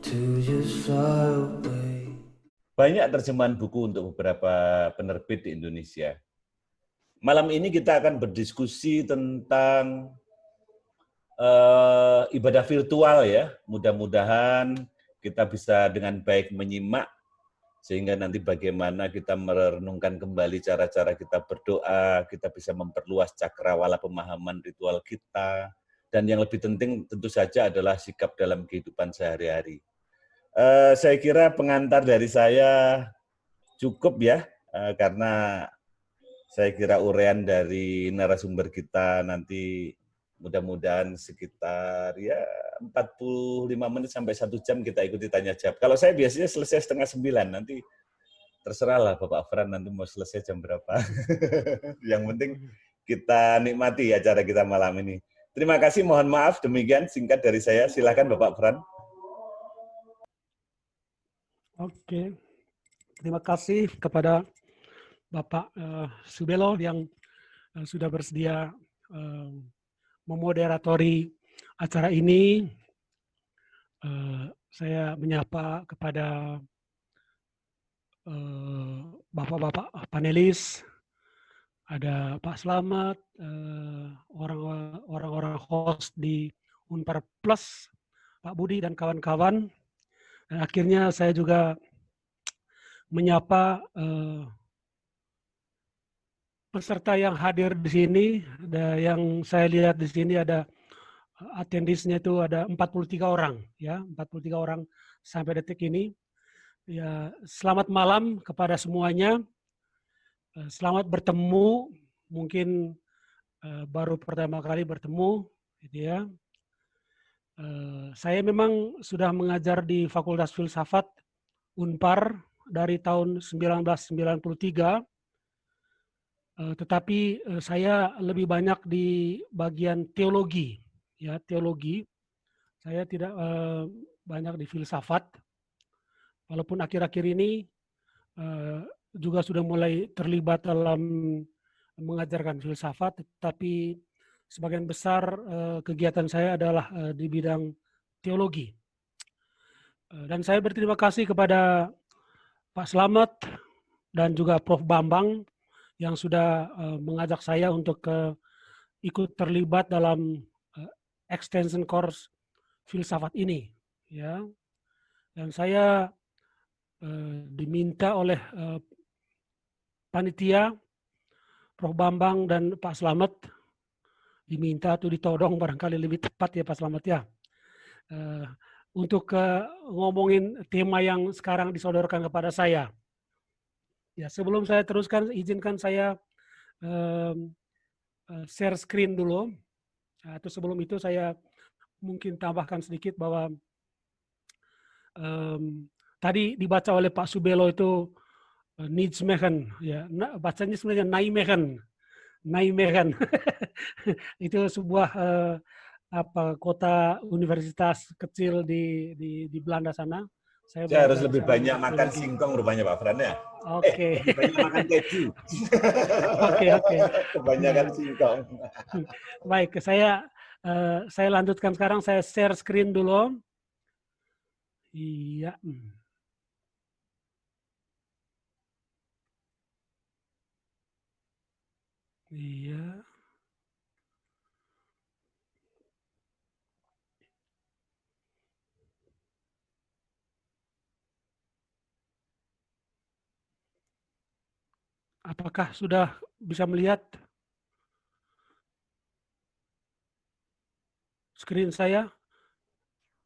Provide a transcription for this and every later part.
to just fly away. Banyak terjemahan buku untuk beberapa penerbit di Indonesia. Malam ini kita akan berdiskusi tentang ibadah virtual ya. Mudah-mudahan kita bisa dengan baik menyimak, sehingga nanti bagaimana kita merenungkan kembali cara-cara kita berdoa, kita bisa memperluas cakrawala pemahaman ritual kita, dan yang lebih penting tentu saja adalah sikap dalam kehidupan sehari-hari. Saya kira pengantar dari saya cukup ya, karena saya kira uraian dari narasumber kita nanti mudah-mudahan sekitar ya 45 menit sampai 1 jam kita ikuti tanya jawab. Kalau saya biasanya selesai 8:30, nanti terserahlah Bapak Fran nanti mau selesai jam berapa. Yang penting kita nikmati acara kita malam ini. Terima kasih, mohon maaf demikian singkat dari saya. Silakan Bapak Fran. Oke, terima kasih kepada Bapak Subelo yang sudah bersedia memoderatori acara ini. Saya menyapa kepada Bapak-Bapak panelis, ada Pak Slamet, orang-orang host di Unpar Plus, Pak Budi dan kawan-kawan. Dan akhirnya saya juga menyapa peserta yang hadir di sini. Yang saya lihat di sini ada attendee-nya itu ada 43 orang, ya, 43 orang sampai detik ini. Ya, selamat malam kepada semuanya. Selamat bertemu, mungkin baru pertama kali bertemu, gitu ya. Saya memang sudah mengajar di Fakultas Filsafat Unpar dari tahun 1993, tetapi saya lebih banyak di bagian teologi, ya, teologi. Saya tidak banyak di filsafat, walaupun akhir-akhir ini juga sudah mulai terlibat dalam mengajarkan filsafat, tetapi sebagian besar kegiatan saya adalah di bidang teologi. Dan saya berterima kasih kepada Pak Slamet dan juga Prof. Bambang yang sudah mengajak saya untuk ikut terlibat dalam extension course filsafat ini, ya. Dan saya diminta oleh panitia, Prof. Bambang dan Pak Slamet, diminta atau ditodong barangkali lebih tepat ya Pak Slamet ya, untuk ngomongin tema yang sekarang disodorkan kepada saya. Ya, sebelum saya teruskan, izinkan saya share screen dulu. Atau sebelum itu saya mungkin tambahkan sedikit bahwa tadi dibaca oleh Pak Subelo itu Nijmegen, ya, bacanya sebenarnya Nijmegen. Nijmegen itu sebuah kota universitas kecil di Belanda sana. Saya harus lebih banyak makan singkong rupanya Pak Fran ya. Oke. Lebih banyak makan keju. Oke. Kebanyakan singkong. Baik, saya lanjutkan sekarang. Saya share screen dulu. Iya. Iya. Apakah sudah bisa melihat screen saya,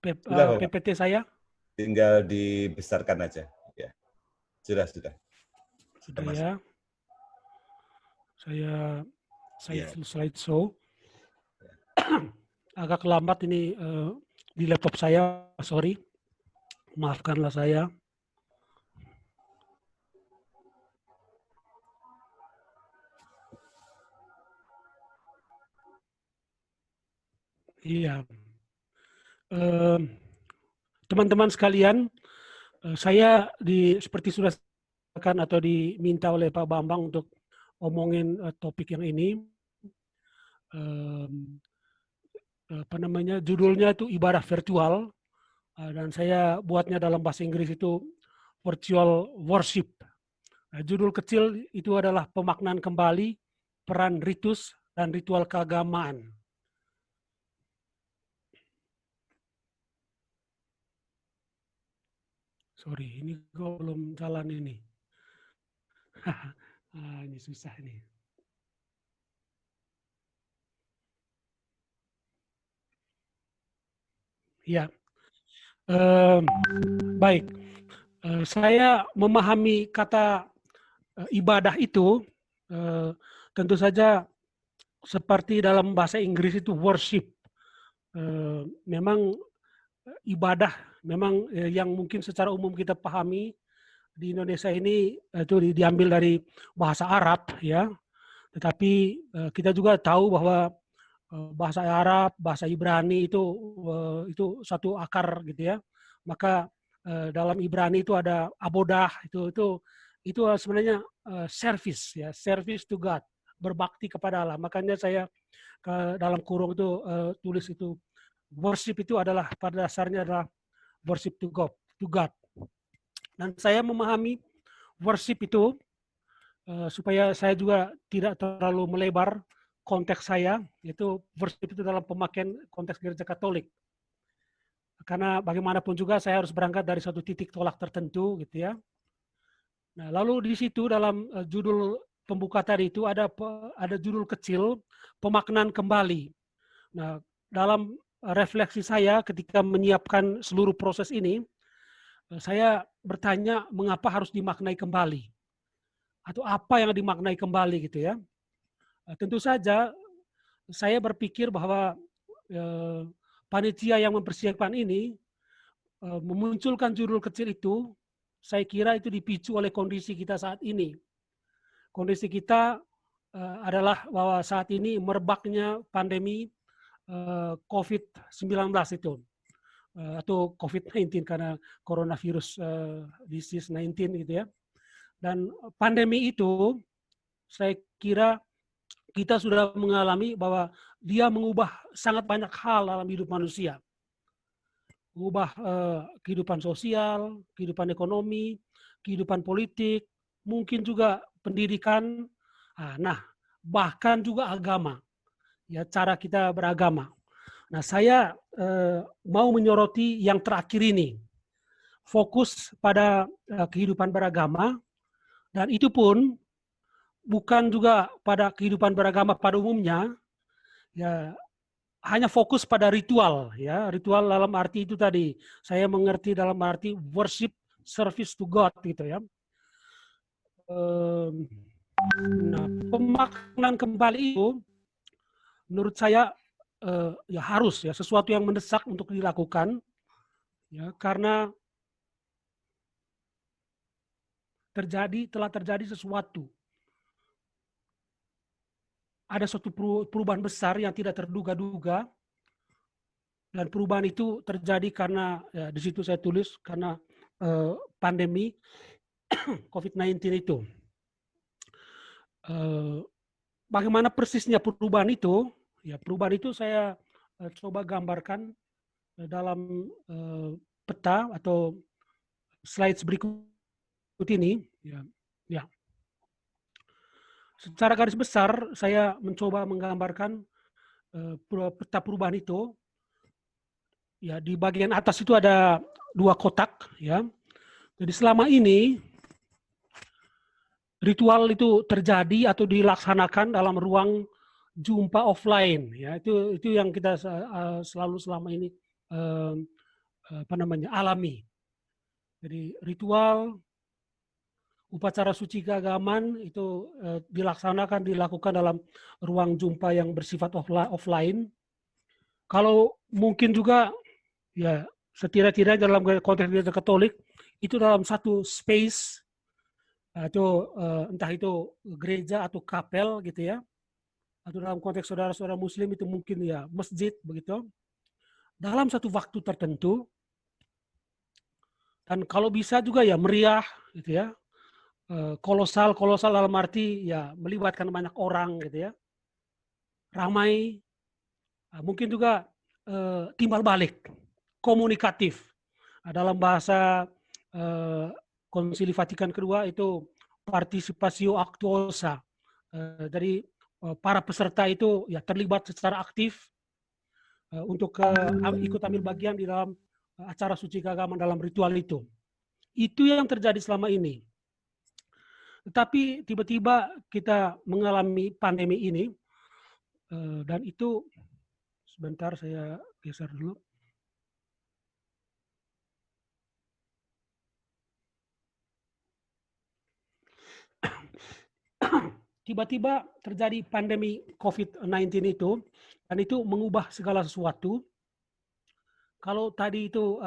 PPT saya? Tinggal dibesarkan aja. Ya. Sudah. Sudah ya. Saya slideshow. Agak lambat ini di laptop saya, sorry. Maafkanlah saya. Iya. Teman-teman sekalian, saya seperti sudah disampaikan atau diminta oleh Pak Bambang untuk omongin topik yang ini. Judulnya itu ibadah virtual dan saya buatnya dalam bahasa Inggris itu virtual worship. Judul kecil itu adalah pemaknaan kembali peran ritus dan ritual keagamaan. Sorry, ini kok belum jalan ini. Ini susah ini. Ya, baik. Saya memahami kata ibadah itu tentu saja seperti dalam bahasa Inggris itu worship. Memang ibadah, memang yang mungkin secara umum kita pahami di Indonesia ini itu diambil dari bahasa Arab, ya. Tetapi kita juga tahu bahwa bahasa Arab, bahasa Ibrani itu satu akar gitu ya. Maka dalam Ibrani itu ada abodah, itu sebenarnya service ya, service to God, berbakti kepada Allah. Makanya saya dalam kurung itu tulis itu worship itu adalah pada dasarnya adalah worship to God, Dan saya memahami worship itu supaya saya juga tidak terlalu melebar konteks saya, yaitu worship itu dalam pemakaian konteks gereja Katolik. Karena bagaimanapun juga saya harus berangkat dari satu titik tolak tertentu, gitu ya. Nah, lalu di situ dalam judul pembuka tadi itu ada judul kecil pemaknaan kembali. Nah, dalam refleksi saya ketika menyiapkan seluruh proses ini, saya bertanya mengapa harus dimaknai kembali atau apa yang dimaknai kembali gitu ya. Tentu saja saya berpikir bahwa panitia yang mempersiapkan ini memunculkan judul kecil itu, saya kira itu dipicu oleh kondisi kita saat ini. Kondisi kita adalah bahwa saat ini merebaknya pandemi COVID-19 itu, atau COVID-19 karena coronavirus disease 19 gitu ya. Dan pandemi itu saya kira kita sudah mengalami bahwa dia mengubah sangat banyak hal dalam hidup manusia. Mengubah kehidupan sosial, kehidupan ekonomi, kehidupan politik, mungkin juga pendidikan, nah bahkan juga agama, ya cara kita beragama. Nah saya mau menyoroti yang terakhir ini, fokus pada kehidupan beragama, dan itu pun bukan juga pada kehidupan beragama pada umumnya, ya hanya fokus pada ritual, ya ritual dalam arti itu tadi saya mengerti dalam arti worship, service to God gitu ya. Nah, pemaknaan kembali itu menurut saya ya harus ya sesuatu yang mendesak untuk dilakukan, ya karena telah terjadi sesuatu. Ada suatu perubahan besar yang tidak terduga-duga, dan perubahan itu terjadi karena ya, di situ saya tulis karena pandemi COVID-19 itu. Bagaimana persisnya perubahan itu? Ya perubahan itu saya coba gambarkan dalam peta atau slides berikut ini. Ya. Secara garis besar saya mencoba menggambarkan peta perubahan itu. Ya di bagian atas itu ada 2 kotak, ya. Jadi selama ini ritual itu terjadi atau dilaksanakan dalam ruang jumpa offline, ya itu yang kita selalu selama ini alami. Jadi ritual upacara suci keagamaan itu dilakukan dalam ruang jumpa yang bersifat offline. Kalau mungkin juga ya setidak-tidaknya dalam konteks gereja Katolik itu dalam satu space atau entah itu gereja atau kapel gitu ya, atau dalam konteks saudara-saudara Muslim itu mungkin ya masjid begitu, dalam satu waktu tertentu, dan kalau bisa juga ya meriah gitu ya, kolosal dalam arti ya melibatkan banyak orang gitu ya, ramai, mungkin juga timbal balik, komunikatif. Dalam bahasa Konsili Vatikan kedua itu participatio actuosa. Jadi para peserta itu ya terlibat secara aktif untuk ikut ambil bagian di dalam acara suci keagamaan dalam ritual itu. Itu yang terjadi selama ini. Tetapi tiba-tiba kita mengalami pandemi ini, dan itu sebentar saya geser dulu. Tiba-tiba terjadi pandemi COVID-19 itu, dan itu mengubah segala sesuatu. Kalau tadi itu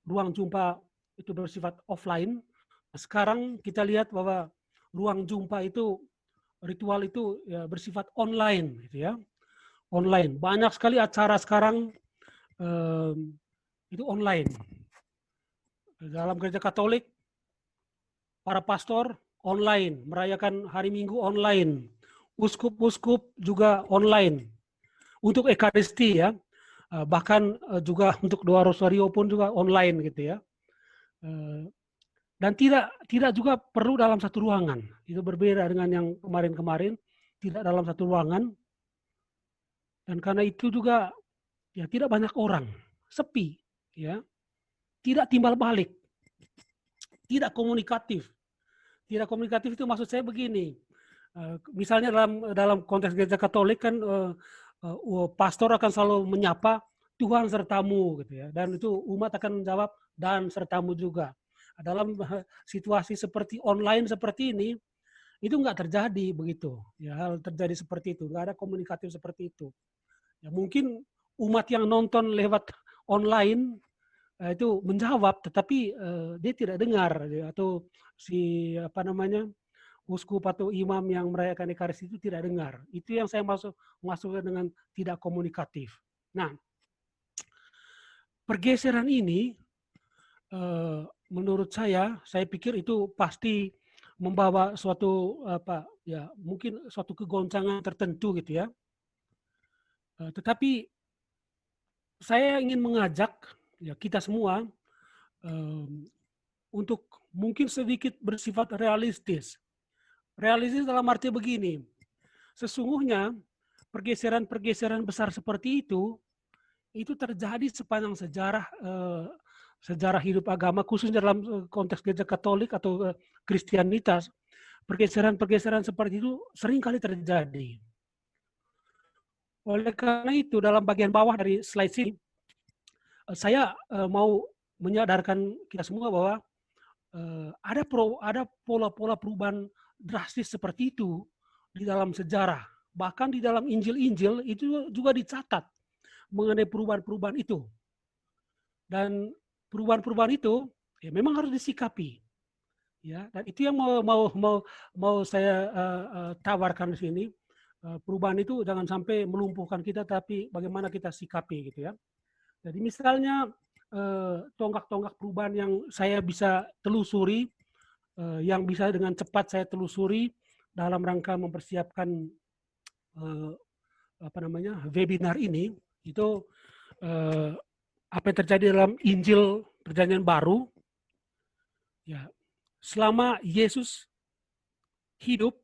ruang jumpa itu bersifat offline, sekarang kita lihat bahwa ruang jumpa itu, ritual itu ya, bersifat online, gitu ya. Online. Banyak sekali acara sekarang itu online. Dalam gereja Katolik, para pastor online, merayakan hari Minggu online. Uskup-uskup juga online. Untuk Ekaristi ya, bahkan juga untuk doa rosario pun juga online gitu ya. Dan tidak juga perlu dalam satu ruangan. Itu berbeda dengan yang kemarin-kemarin, tidak dalam satu ruangan. Dan karena itu juga ya tidak banyak orang, sepi ya. Tidak timbal balik. Tidak komunikatif. Tidak komunikatif itu maksud saya begini. Misalnya dalam konteks gereja Katolik kan pastor akan selalu menyapa Tuhan sertamu gitu ya, dan itu umat akan menjawab dan sertamu juga. Dalam situasi seperti online seperti ini itu nggak terjadi begitu ya, hal terjadi seperti itu, nggak ada komunikatif seperti itu ya. Mungkin umat yang nonton lewat online itu menjawab, tetapi dia tidak dengar ya, atau si uskup atau imam yang merayakan Ekaristi itu tidak dengar. Itu yang saya maksudkan dengan tidak komunikatif. Nah, pergeseran ini menurut saya pikir itu pasti membawa suatu mungkin suatu kegoncangan tertentu gitu ya. Tetapi saya ingin mengajak ya kita semua untuk mungkin sedikit bersifat realistis. Realistis dalam arti begini, sesungguhnya pergeseran-pergeseran besar seperti itu terjadi sepanjang sejarah hidup agama, khususnya dalam konteks gereja Katolik atau Kristianitas. Pergeseran-pergeseran seperti itu sering kali terjadi. Oleh karena itu, dalam bagian bawah dari slide ini, saya mau menyadarkan kita semua bahwa ada pola-pola perubahan drastis seperti itu di dalam sejarah. Bahkan di dalam Injil-Injil itu juga dicatat mengenai perubahan-perubahan itu. Dan perubahan-perubahan itu ya memang harus disikapi. Ya, dan itu yang mau saya tawarkan di sini. Perubahan itu jangan sampai melumpuhkan kita, tapi bagaimana kita sikapi gitu ya. Jadi misalnya tonggak-tonggak perubahan yang saya bisa telusuri, yang bisa dengan cepat saya telusuri dalam rangka mempersiapkan webinar ini, itu apa yang terjadi dalam Injil Perjanjian Baru. Ya, selama Yesus hidup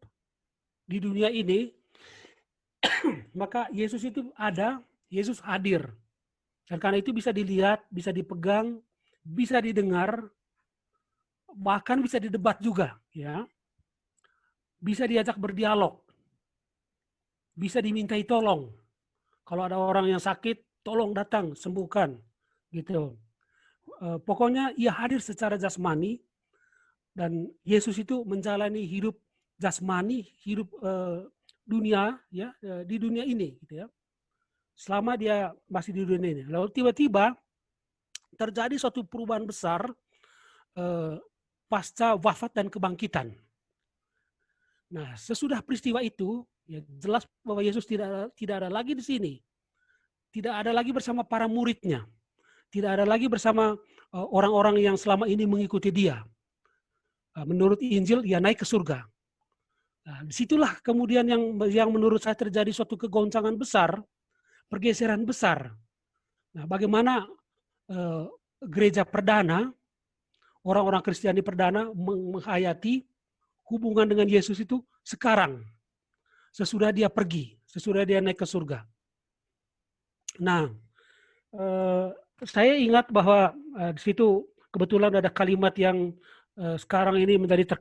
di dunia ini, maka Yesus itu ada, Yesus hadir. Dan karena itu bisa dilihat, bisa dipegang, bisa didengar, bahkan bisa didebat juga, ya. Bisa diajak berdialog. Bisa dimintai tolong. Kalau ada orang yang sakit, tolong datang, sembuhkan. Gitu. Pokoknya ia hadir secara jasmani, dan Yesus itu menjalani hidup jasmani, hidup dunia, ya, di dunia ini, gitu ya. Selama dia masih di dunia ini. Lalu tiba-tiba terjadi suatu perubahan besar pasca wafat dan kebangkitan. Nah, sesudah peristiwa itu, ya jelas bahwa Yesus tidak ada lagi di sini. Tidak ada lagi bersama para muridnya. Tidak ada lagi bersama orang-orang yang selama ini mengikuti dia. Menurut Injil, ia naik ke surga. Nah, disitulah kemudian yang menurut saya terjadi suatu kegoncangan besar, pergeseran besar. Nah, bagaimana gereja perdana, orang-orang Kristiani perdana menghayati hubungan dengan Yesus itu sekarang, sesudah dia pergi, sesudah dia naik ke surga. Nah, saya ingat bahwa di situ kebetulan ada kalimat yang sekarang ini menjadi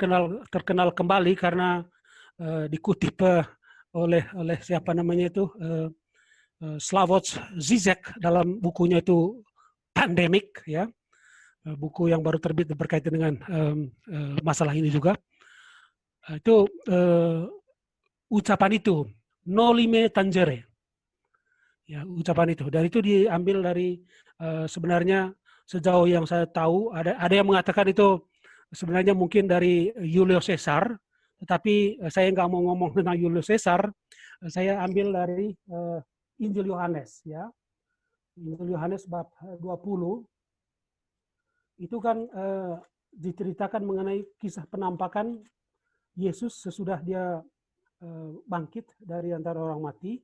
terkenal kembali karena dikutip oleh siapa namanya itu Slavoj Zizek dalam bukunya itu Pandemic, ya, buku yang baru terbit berkaitan dengan masalah ini juga. Itu ucapan itu noli me tangere, ya, ucapan itu. Dan itu diambil dari sebenarnya sejauh yang saya tahu ada yang mengatakan itu sebenarnya mungkin dari Julius Caesar, tetapi saya nggak mau ngomong tentang Julius Caesar. Saya ambil dari Injil Yohanes, ya. Injil Yohanes bab 20 itu kan diceritakan mengenai kisah penampakan Yesus sesudah dia bangkit dari antara orang mati.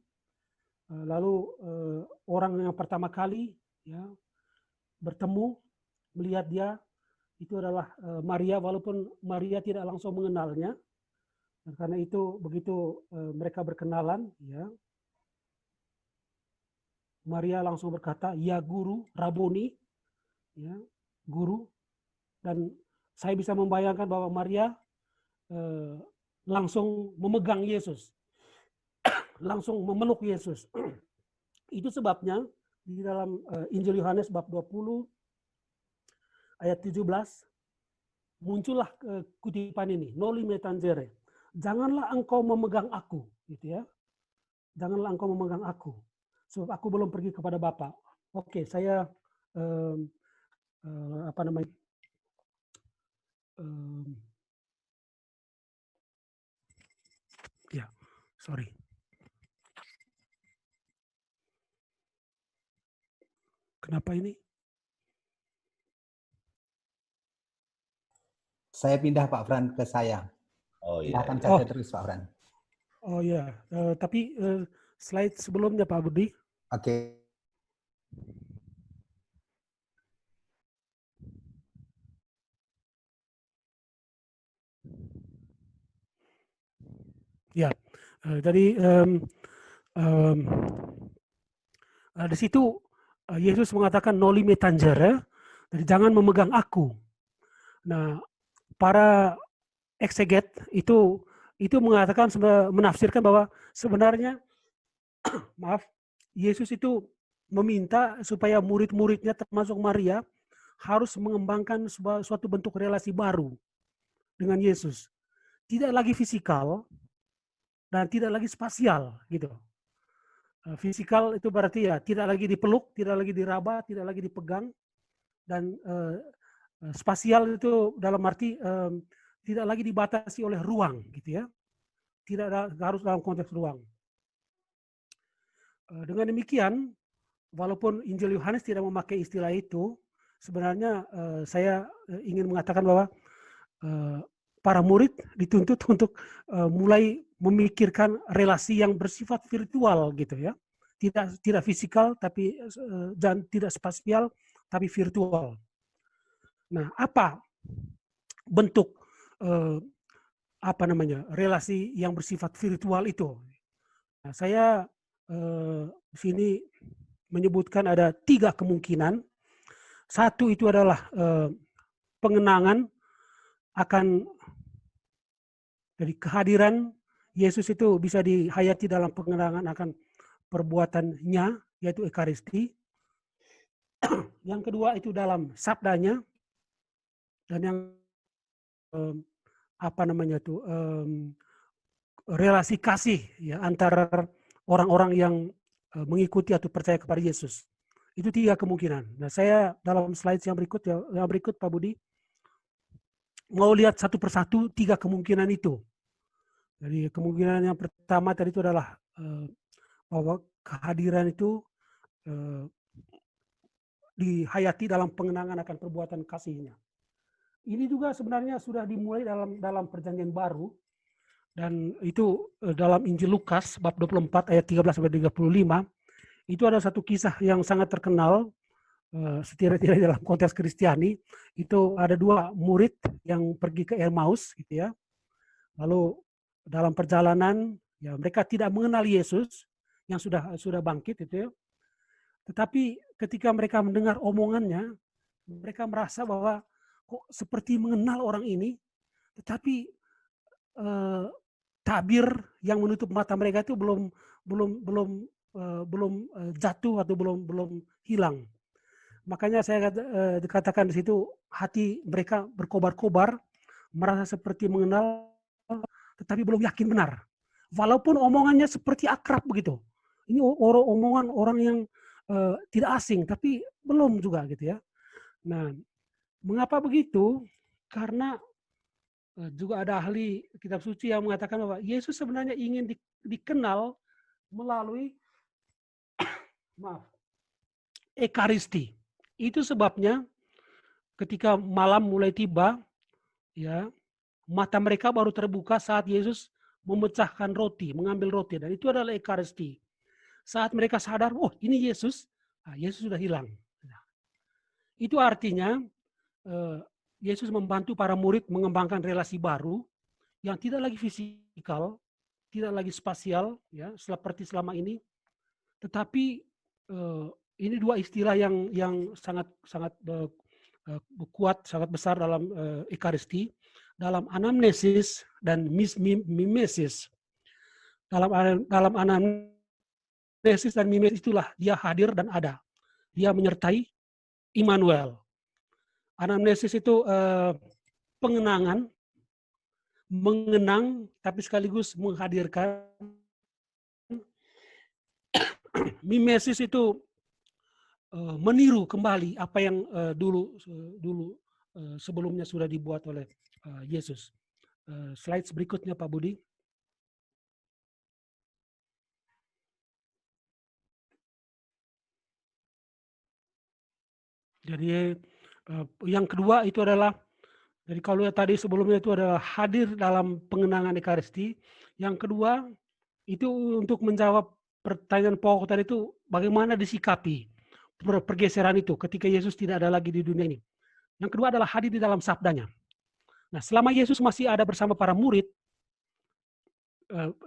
Lalu orang yang pertama kali, ya, bertemu melihat dia itu adalah Maria, walaupun Maria tidak langsung mengenalnya. Dan karena itu begitu mereka berkenalan, ya, Maria langsung berkata, "Ya guru, Raboni," ya, guru. Dan saya bisa membayangkan bahwa Maria langsung memegang Yesus, langsung memeluk Yesus. Itu sebabnya di dalam Injil Yohanes bab 20 ayat 17 muncullah kutipan ini, noli me tangere. Janganlah engkau memegang aku, gitu ya. Janganlah engkau memegang aku, sebab aku belum pergi kepada Bapa. Oke, saya apa namanya? Ya, sorry. Kenapa ini? Saya pindah Pak Fran ke saya. Oh iya. Silakan saja terus Pak Fran. Oh ya, tapi slide sebelumnya Pak Budi. Oke. Ya, jadi di situ Yesus mengatakan noli me tangere, jadi jangan memegang aku. Nah, para ekseget itu mengatakan, menafsirkan bahwa sebenarnya maaf, Yesus itu meminta supaya murid-muridnya termasuk Maria harus mengembangkan suatu bentuk relasi baru dengan Yesus. Tidak lagi fisikal dan tidak lagi spasial, gitu. Fisikal itu berarti ya tidak lagi dipeluk, tidak lagi diraba, tidak lagi dipegang, dan spasial itu dalam arti tidak lagi dibatasi oleh ruang, gitu ya. Tidak harus dalam konteks ruang. Dengan demikian, walaupun Injil Yohanes tidak memakai istilah itu, sebenarnya saya ingin mengatakan bahwa para murid dituntut untuk mulai memikirkan relasi yang bersifat virtual, gitu ya. Tidak fisikal tapi dan tidak spasial tapi virtual. Nah, apa bentuk apa namanya relasi yang bersifat virtual itu? Nah, saya di sini menyebutkan ada 3 kemungkinan. Satu itu adalah pengenangan akan dari kehadiran Yesus, itu bisa dihayati dalam pengenangan akan perbuatannya, yaitu Ekaristi. Yang kedua itu dalam sabdanya, dan yang apa namanya itu relasi kasih, ya, antara orang-orang yang mengikuti atau percaya kepada Yesus. Itu 3 kemungkinan. Nah, saya dalam slide yang berikut Pak Budi mau lihat satu persatu 3 kemungkinan itu. Jadi kemungkinan yang pertama tadi itu adalah bahwa kehadiran itu dihayati dalam pengenangan akan perbuatan kasihnya. Ini juga sebenarnya sudah dimulai dalam perjanjian baru, dan itu dalam Injil Lukas bab 24 ayat 13 sampai 35. Itu ada satu kisah yang sangat terkenal setidaknya dalam konteks Kristiani itu ada 2 murid yang pergi ke Emmaus gitu ya. Lalu dalam perjalanan ya mereka tidak mengenal Yesus yang sudah bangkit itu ya. Tetapi ketika mereka mendengar omongannya, mereka merasa bahwa kok seperti mengenal orang ini, tetapi tabir yang menutup mata mereka itu belum jatuh atau belum hilang. Makanya saya dikatakan di situ hati mereka berkobar-kobar, merasa seperti mengenal, tetapi belum yakin benar. Walaupun omongannya seperti akrab begitu. Ini omongan orang yang tidak asing, tapi belum juga gitu ya. Nah, mengapa begitu? Karena juga ada ahli kitab suci yang mengatakan bahwa Yesus sebenarnya ingin dikenal melalui Ekaristi. Itu sebabnya ketika malam mulai tiba, ya mata mereka baru terbuka saat Yesus memecahkan roti, mengambil roti, dan itu adalah Ekaristi. Saat mereka sadar, oh ini Yesus, Yesus sudah hilang. Itu artinya Yesus membantu para murid mengembangkan relasi baru yang tidak lagi fisikal, tidak lagi spasial, ya seperti selama ini, tetapi ini 2 istilah yang sangat kuat, sangat besar dalam Ekaristi, dalam anamnesis dan mimesis. Dalam anamnesis dan mimesis itulah dia hadir dan ada. Dia menyertai Immanuel. Anamnesis itu pengenangan, mengenang tapi sekaligus menghadirkan. Mimesis itu meniru kembali apa yang dulu sebelumnya sudah dibuat oleh Yesus. Slide berikutnya Pak Budi. Jadi yang kedua itu adalah, jadi kalau tadi sebelumnya itu adalah hadir dalam pengenangan Ekaristi. Yang kedua itu untuk menjawab pertanyaan pokok tadi itu bagaimana disikapi pergeseran itu ketika Yesus tidak ada lagi di dunia ini. Yang kedua adalah hadir di dalam sabdanya. Nah, selama Yesus masih ada bersama para murid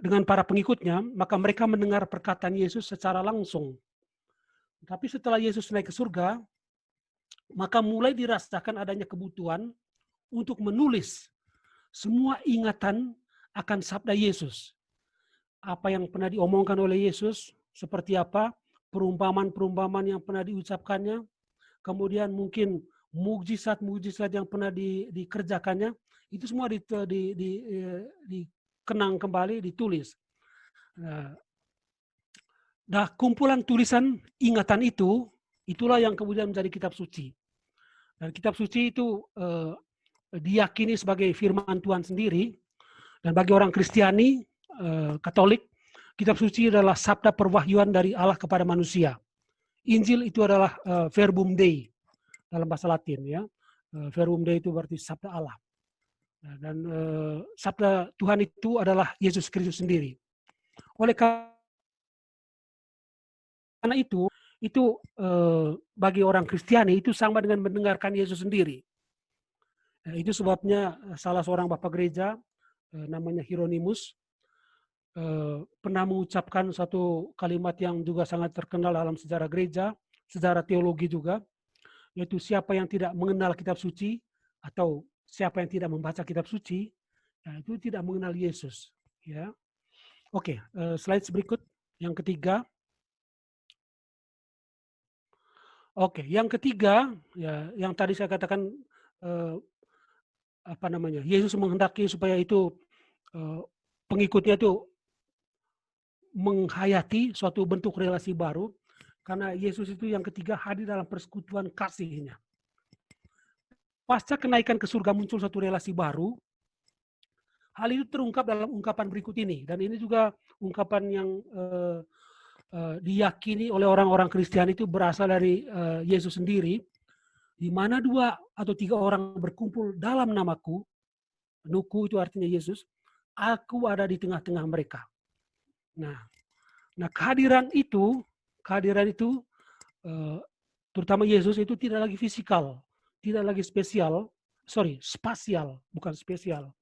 dengan para pengikutnya, maka mereka mendengar perkataan Yesus secara langsung. Tapi setelah Yesus naik ke surga, maka mulai dirasakan adanya kebutuhan untuk menulis semua ingatan akan sabda Yesus. Apa yang pernah diomongkan oleh Yesus, seperti apa, perumpamaan-perumpamaan yang pernah diucapkannya, kemudian mungkin mukjizat-mukjizat yang pernah dikerjakannya, itu semua dikenang kembali, ditulis. Nah, kumpulan tulisan ingatan itu, itulah yang kemudian menjadi kitab suci. Dan kitab suci itu diyakini sebagai firman Tuhan sendiri, dan bagi orang Kristiani, Katolik, kitab suci adalah sabda perwahyuan dari Allah kepada manusia. Injil itu adalah verbum Dei dalam bahasa Latin, ya. Verbum Dei itu berarti sabda Allah. Dan sabda Tuhan itu adalah Yesus Kristus sendiri. Oleh karena itu bagi orang Kristiani itu sama dengan mendengarkan Yesus sendiri. Itu sebabnya salah seorang bapak gereja namanya Hieronymus pernah mengucapkan satu kalimat yang juga sangat terkenal dalam sejarah gereja, sejarah teologi juga, yaitu siapa yang tidak mengenal kitab suci atau siapa yang tidak membaca kitab suci, ya, itu tidak mengenal Yesus. Ya, oke, slide berikut yang ketiga. Oke, yang ketiga, ya, yang tadi saya katakan Yesus menghendaki supaya itu pengikutnya itu menghayati suatu bentuk relasi baru, karena Yesus itu yang ketiga hadir dalam persekutuan kasihnya. Pasca kenaikan ke surga muncul satu relasi baru. Hal itu terungkap dalam ungkapan berikut ini, dan ini juga ungkapan yang diyakini oleh orang-orang Kristiani itu berasal dari Yesus sendiri. Di mana 2 atau 3 orang berkumpul dalam namaku, nuku itu artinya Yesus, aku ada di tengah-tengah mereka. Nah, kehadiran itu terutama Yesus itu tidak lagi fisikal, tidak lagi spasial, bukan spesial,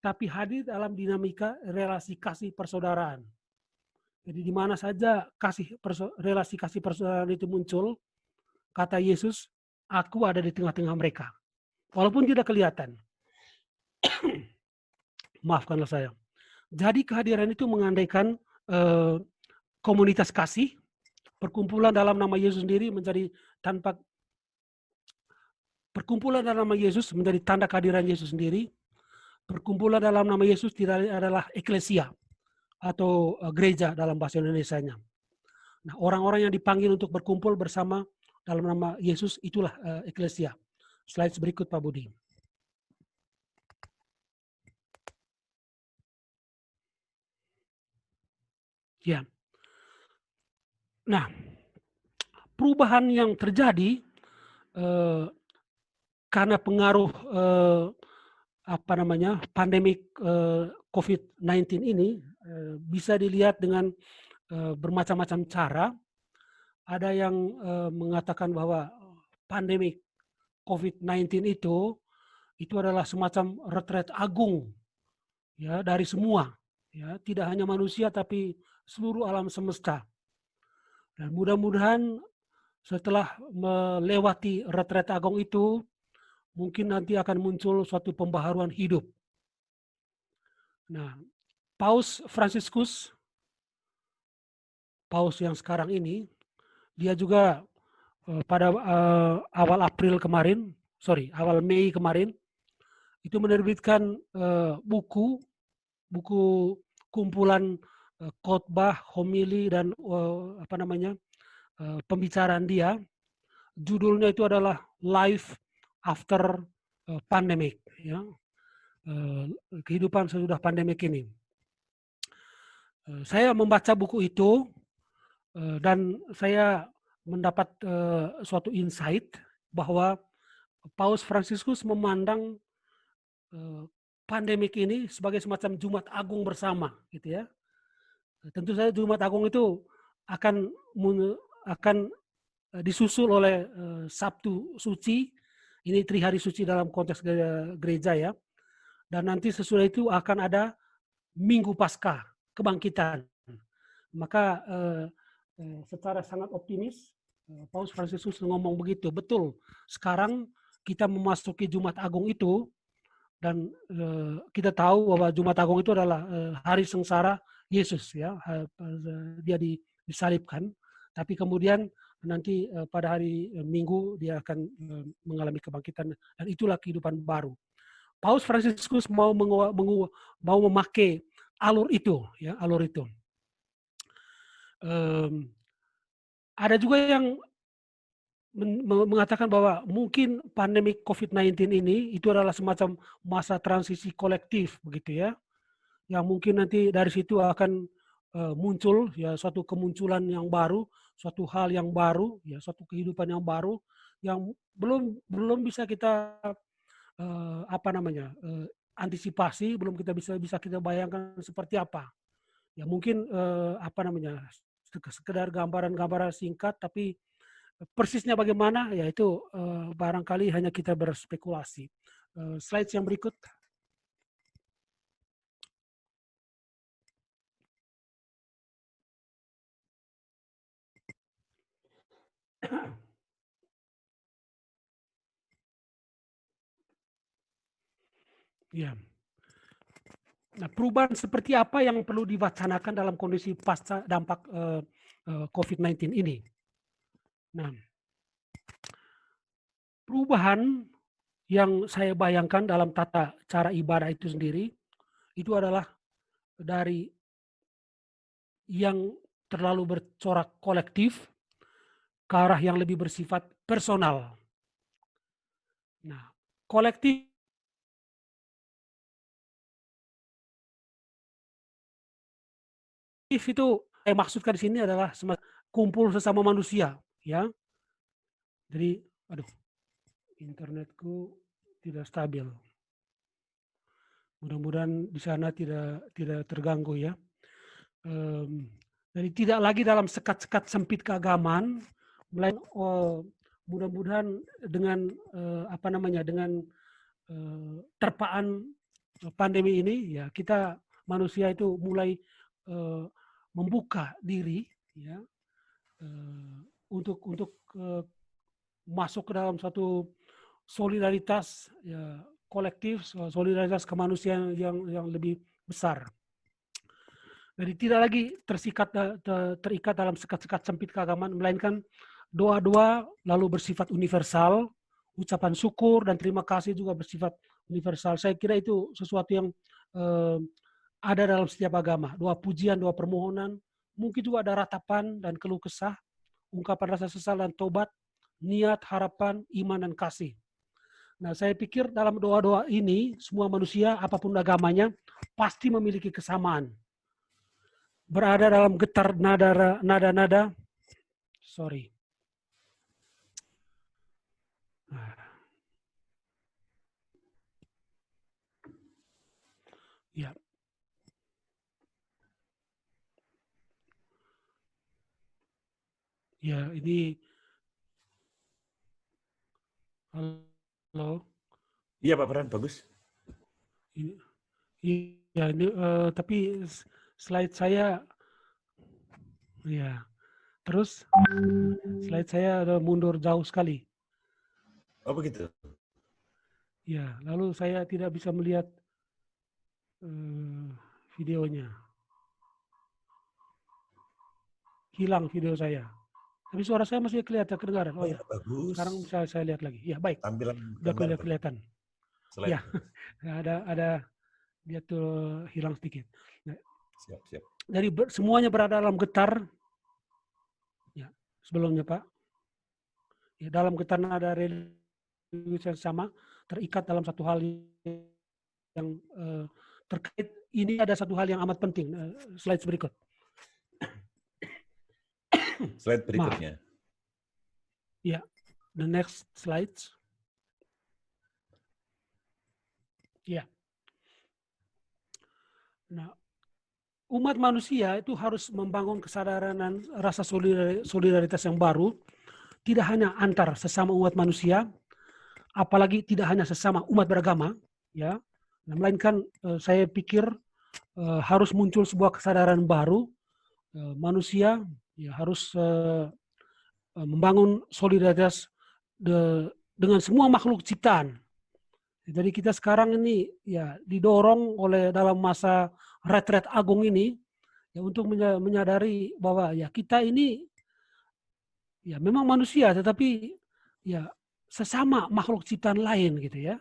tapi hadir dalam dinamika relasi kasih persaudaraan. Jadi di mana saja relasi kasih persaudaraan itu muncul, kata Yesus, aku ada di tengah-tengah mereka. Walaupun tidak kelihatan. Maafkanlah saya. Jadi kehadiran itu mengandaikan komunitas kasih, perkumpulan dalam nama Yesus sendiri menjadi perkumpulan dalam nama Yesus menjadi tanda kehadiran Yesus sendiri. Perkumpulan dalam nama Yesus tidak adalah eklesia atau gereja dalam bahasa Indonesianya. Nah, orang-orang yang dipanggil untuk berkumpul bersama dalam nama Yesus itulah eklesia. Slide berikut Pak Budi. Ya. Nah, perubahan yang terjadi karena pengaruh pandemik COVID-19 ini bisa dilihat dengan bermacam-macam cara. Ada yang mengatakan bahwa pandemik COVID-19 itu adalah semacam retret agung ya dari semua, ya tidak hanya manusia tapi seluruh alam semesta. Dan mudah-mudahan setelah melewati retret agung itu, mungkin nanti akan muncul suatu pembaharuan hidup. Nah, Paus Fransiskus, Paus yang sekarang ini, dia juga pada awal Mei kemarin, itu menerbitkan buku kumpulan khotbah, homili dan pembicaraan dia. Judulnya itu adalah Life After Pandemic, ya. Kehidupan sesudah pandemik ini. Saya membaca buku itu dan saya mendapat suatu insight bahwa Paus Fransiskus memandang pandemik ini sebagai semacam Jumat Agung bersama, gitu ya. Tentu saja Jumat Agung itu akan disusul oleh Sabtu Suci, ini Trihari Suci dalam konteks gereja ya. Dan nanti sesudah itu akan ada Minggu Paskah, kebangkitan. Maka secara sangat optimis, Paus Fransiskus ngomong begitu, betul. Sekarang kita memasuki Jumat Agung itu, dan kita tahu bahwa Jumat Agung itu adalah hari sengsara Yesus, ya, dia disalibkan. Tapi kemudian nanti pada hari Minggu dia akan mengalami kebangkitan, dan itulah kehidupan baru. Paus Fransiskus mau memakai alur itu, ya, alur itu. Ada juga yang mengatakan bahwa mungkin pandemi COVID-19 ini itu adalah semacam masa transisi kolektif, begitu ya, yang mungkin nanti dari situ akan muncul ya suatu kemunculan yang baru, suatu hal yang baru, ya suatu kehidupan yang baru yang belum bisa kita antisipasi, belum bisa kita bayangkan seperti apa. Ya mungkin sekedar gambaran-gambaran singkat, tapi persisnya bagaimana ya itu barangkali hanya kita berspekulasi. Slide yang berikut. Ya. Nah, perubahan seperti apa yang perlu diwacanakan dalam kondisi pasca dampak COVID-19 ini? Nah, perubahan yang saya bayangkan dalam tata cara ibadah itu sendiri, itu adalah dari yang terlalu bercorak kolektif ke arah yang lebih bersifat personal. Nah, kolektif itu saya maksudkan di sini adalah kumpul sesama manusia, ya. Jadi, internetku tidak stabil. Mudah-mudahan di sana tidak terganggu ya. Jadi tidak lagi dalam sekat-sekat sempit keagamaan, melainkan mudah-mudahan dengan dengan terpaan pandemi ini ya kita manusia itu mulai membuka diri ya untuk masuk ke dalam satu solidaritas ya, kolektif, solidaritas kemanusiaan yang lebih besar. Jadi tidak lagi terikat dalam sekat-sekat sempit keagamaan, melainkan doa-doa lalu bersifat universal, ucapan syukur dan terima kasih juga bersifat universal. Saya kira itu sesuatu yang ada dalam setiap agama. Doa pujian, doa permohonan, mungkin juga ada ratapan dan keluh kesah, ungkapan rasa sesal dan tobat, niat, harapan, iman, dan kasih. Nah, saya pikir dalam doa-doa ini, semua manusia, apapun agamanya, pasti memiliki kesamaan. Berada dalam getar nada-nada, sorry. Ya. Ya, ini halo. Iya Pak Fran, bagus. Iya, ini tapi slide saya ya. Terus slide saya ada mundur jauh sekali. Oh begitu. Ya, lalu saya tidak bisa melihat videonya. Hilang video saya. Tapi suara saya masih kelihatan, kedengaran. Oh ya, bagus. sekarang bisa saya lihat lagi. Ya, baik. Tampilan Udah kelihatan. Slide. Ya, ada dia tuh hilang sedikit. Nah, siap. Jadi semuanya berada dalam getar. Ya, sebelumnya Pak. Ya, dalam getar nada religius yang sama, terikat dalam satu hal yang terkait. Ini ada satu hal yang amat penting. Slide berikut. Slide berikutnya. Ya, the next slides. Ya. Nah, umat manusia itu harus membangun kesadaran dan rasa solidaritas yang baru, tidak hanya antar sesama umat manusia, apalagi tidak hanya sesama umat beragama, ya, melainkan saya pikir harus muncul sebuah kesadaran baru, manusia ya harus membangun solidaritas dengan semua makhluk ciptaan. Jadi kita sekarang ini ya didorong oleh dalam masa retret agung ini ya untuk menyadari bahwa ya kita ini ya memang manusia tetapi ya sesama makhluk ciptaan lain gitu ya.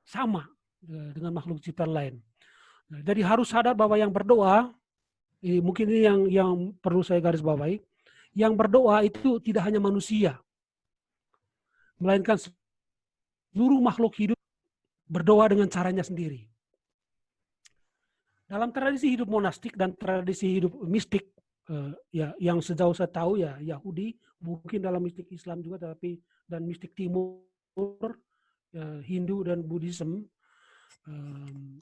Sama dengan makhluk ciptaan lain. Nah, jadi harus sadar bahwa yang berdoa mungkin ini yang perlu saya garis bawahi, yang berdoa itu tidak hanya manusia, melainkan seluruh makhluk hidup berdoa dengan caranya sendiri. Dalam tradisi hidup monastik dan tradisi hidup mistik, ya yang sejauh saya tahu ya Yahudi, mungkin dalam mistik Islam juga, dan mistik Timur, Hindu dan Buddhism,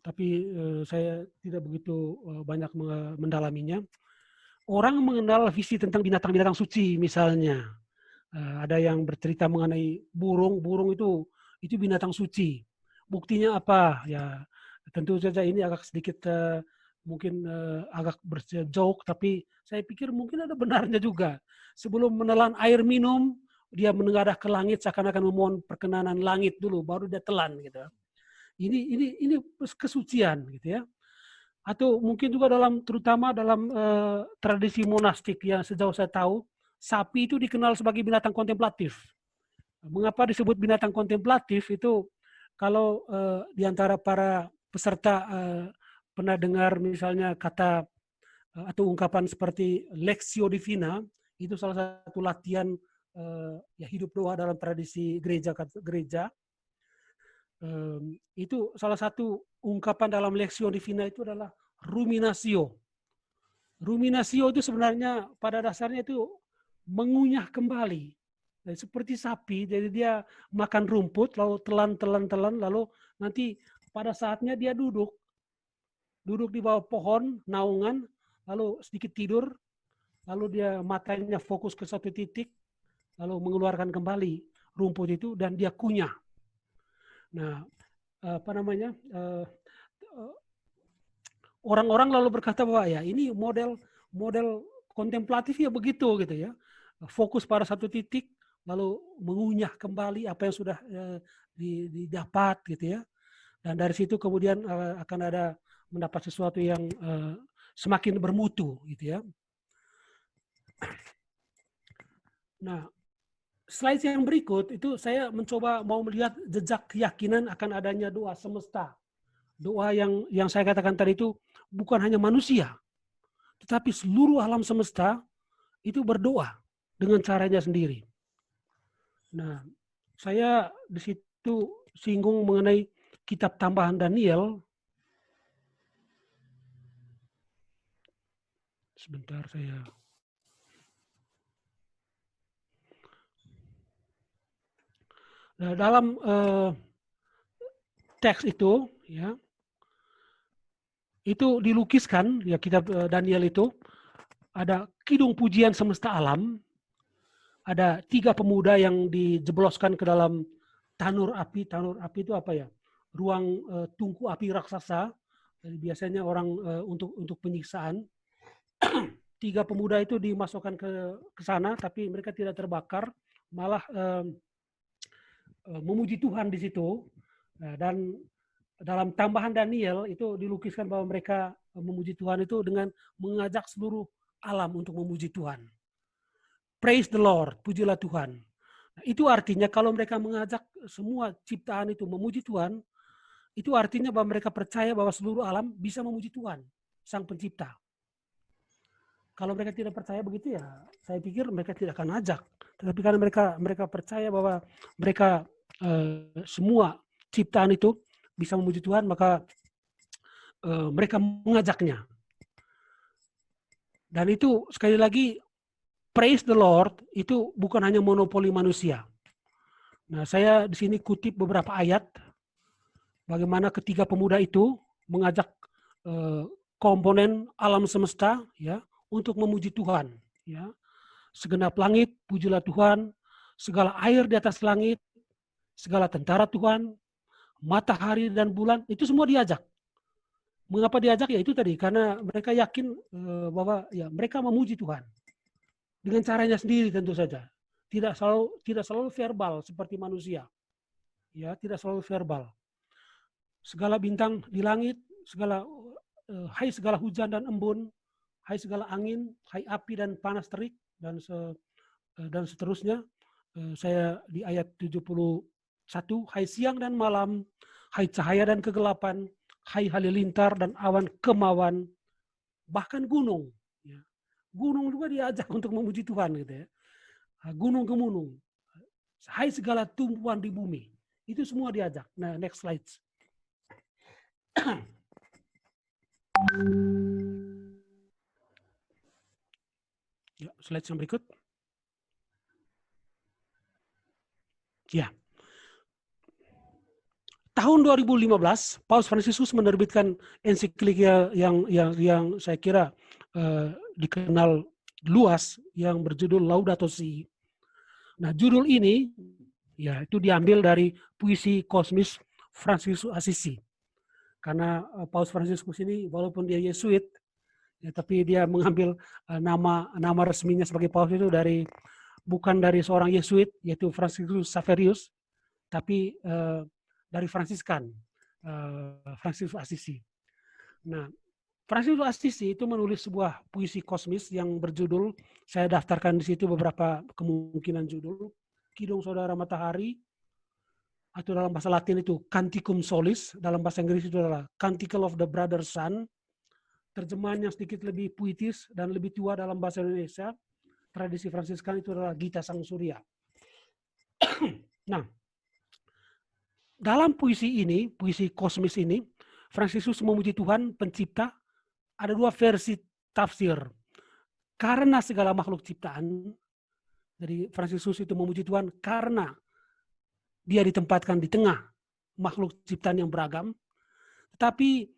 tapi saya tidak begitu banyak mendalaminya. Orang mengenal visi tentang binatang-binatang suci misalnya. Ada yang bercerita mengenai burung itu binatang suci. Buktinya apa? Ya tentu saja ini agak sedikit mungkin agak berjoke, tapi saya pikir mungkin ada benarnya juga. Sebelum menelan air minum, dia menengadah ke langit seakan-akan memohon perkenanan langit dulu, baru dia telan gitu. Ini kesucian gitu ya. Atau mungkin juga terutama dalam tradisi monastik yang sejauh saya tahu, sapi itu dikenal sebagai binatang kontemplatif. Mengapa disebut binatang kontemplatif itu? Kalau di antara para peserta pernah dengar misalnya kata atau ungkapan seperti Lectio Divina, itu salah satu latihan ya hidup doa dalam tradisi gereja. Itu salah satu ungkapan dalam Lectio Divina itu adalah ruminatio. Ruminatio itu sebenarnya pada dasarnya itu mengunyah kembali. Jadi seperti sapi, jadi dia makan rumput, lalu telan, lalu nanti pada saatnya dia duduk di bawah pohon, naungan, lalu sedikit tidur, lalu dia matanya fokus ke satu titik, lalu mengeluarkan kembali rumput itu dan dia kunyah. Nah, orang-orang lalu berkata bahwa ya ini model kontemplatif ya begitu gitu ya. Fokus pada satu titik lalu mengunyah kembali apa yang sudah didapat gitu ya. Dan dari situ kemudian akan ada mendapat sesuatu yang semakin bermutu gitu ya. Nah, slide yang berikut itu saya mencoba mau melihat jejak keyakinan akan adanya doa semesta. Doa yang saya katakan tadi itu bukan hanya manusia, tetapi seluruh alam semesta itu berdoa dengan caranya sendiri. Nah, saya di situ singgung mengenai kitab tambahan Daniel. Sebentar saya. Nah, dalam teks itu ya itu dilukiskan ya kitab Daniel itu ada kidung pujian semesta alam, ada 3 pemuda yang dijebloskan ke dalam tanur api. Tanur api itu apa ya? Ruang tungku api raksasa. Jadi biasanya orang untuk penyiksaan. 3 pemuda itu dimasukkan ke sana, tapi mereka tidak terbakar, malah memuji Tuhan di situ. Dan dalam tambahan Daniel itu dilukiskan bahwa mereka memuji Tuhan itu dengan mengajak seluruh alam untuk memuji Tuhan. Praise the Lord, pujilah Tuhan. Nah, itu artinya kalau mereka mengajak semua ciptaan itu memuji Tuhan, itu artinya bahwa mereka percaya bahwa seluruh alam bisa memuji Tuhan, Sang Pencipta. Kalau mereka tidak percaya begitu ya, saya pikir mereka tidak akan ajak. Tetapi karena mereka percaya bahwa mereka semua ciptaan itu bisa memuji Tuhan, maka mereka mengajaknya. Dan itu sekali lagi, praise the Lord itu bukan hanya monopoli manusia. Nah, saya di sini kutip beberapa ayat bagaimana ketiga pemuda itu mengajak komponen alam semesta ya untuk memuji Tuhan. Ya, segenap langit pujilah Tuhan, segala air di atas langit, segala tentara Tuhan, matahari dan bulan itu semua diajak. Mengapa diajak? Ya itu tadi karena mereka yakin bahwa ya mereka memuji Tuhan. Dengan caranya sendiri tentu saja. Tidak selalu verbal seperti manusia. Ya, tidak selalu verbal. Segala bintang di langit, hai segala hujan dan embun, hai segala angin, hai api dan panas terik dan seterusnya. Saya di ayat 71, hai siang dan malam, hai cahaya dan kegelapan, hai halilintar dan awan kemauan, bahkan gunung. Ya. Gunung juga diajak untuk memuji Tuhan gitu ya. Gunung gemunung, hai segala tumbuhan di bumi, itu semua diajak. Nah, next slide. Ya, slide yang berikut. Ya. Tahun 2015, Paus Fransiskus menerbitkan ensiklika yang saya kira dikenal luas yang berjudul Laudato Si. Nah, judul ini ya itu diambil dari puisi kosmis Fransiskus Assisi. Karena Paus Fransiskus ini walaupun dia Yesuit, ya, tapi dia mengambil nama resminya sebagai Paus itu bukan dari seorang Yesuit yaitu Franciscus Xaverius, tapi dari Fransiskan, Fransiskus Assisi. Nah, Fransiskus Assisi itu menulis sebuah puisi kosmis yang berjudul, saya daftarkan di situ beberapa kemungkinan judul, Kidung Saudara Matahari, atau dalam bahasa Latin itu Canticum Solis, dalam bahasa Inggris itu adalah Canticle of the Brother Sun, terjemahan yang sedikit lebih puitis dan lebih tua dalam bahasa Indonesia, tradisi Fransiskan itu adalah Gita Sang Surya. Nah, dalam puisi ini, puisi kosmis ini, Fransiskus memuji Tuhan pencipta. Ada 2 versi tafsir. Karena segala makhluk ciptaan, jadi Fransiskus itu memuji Tuhan karena dia ditempatkan di tengah makhluk ciptaan yang beragam. Tetapi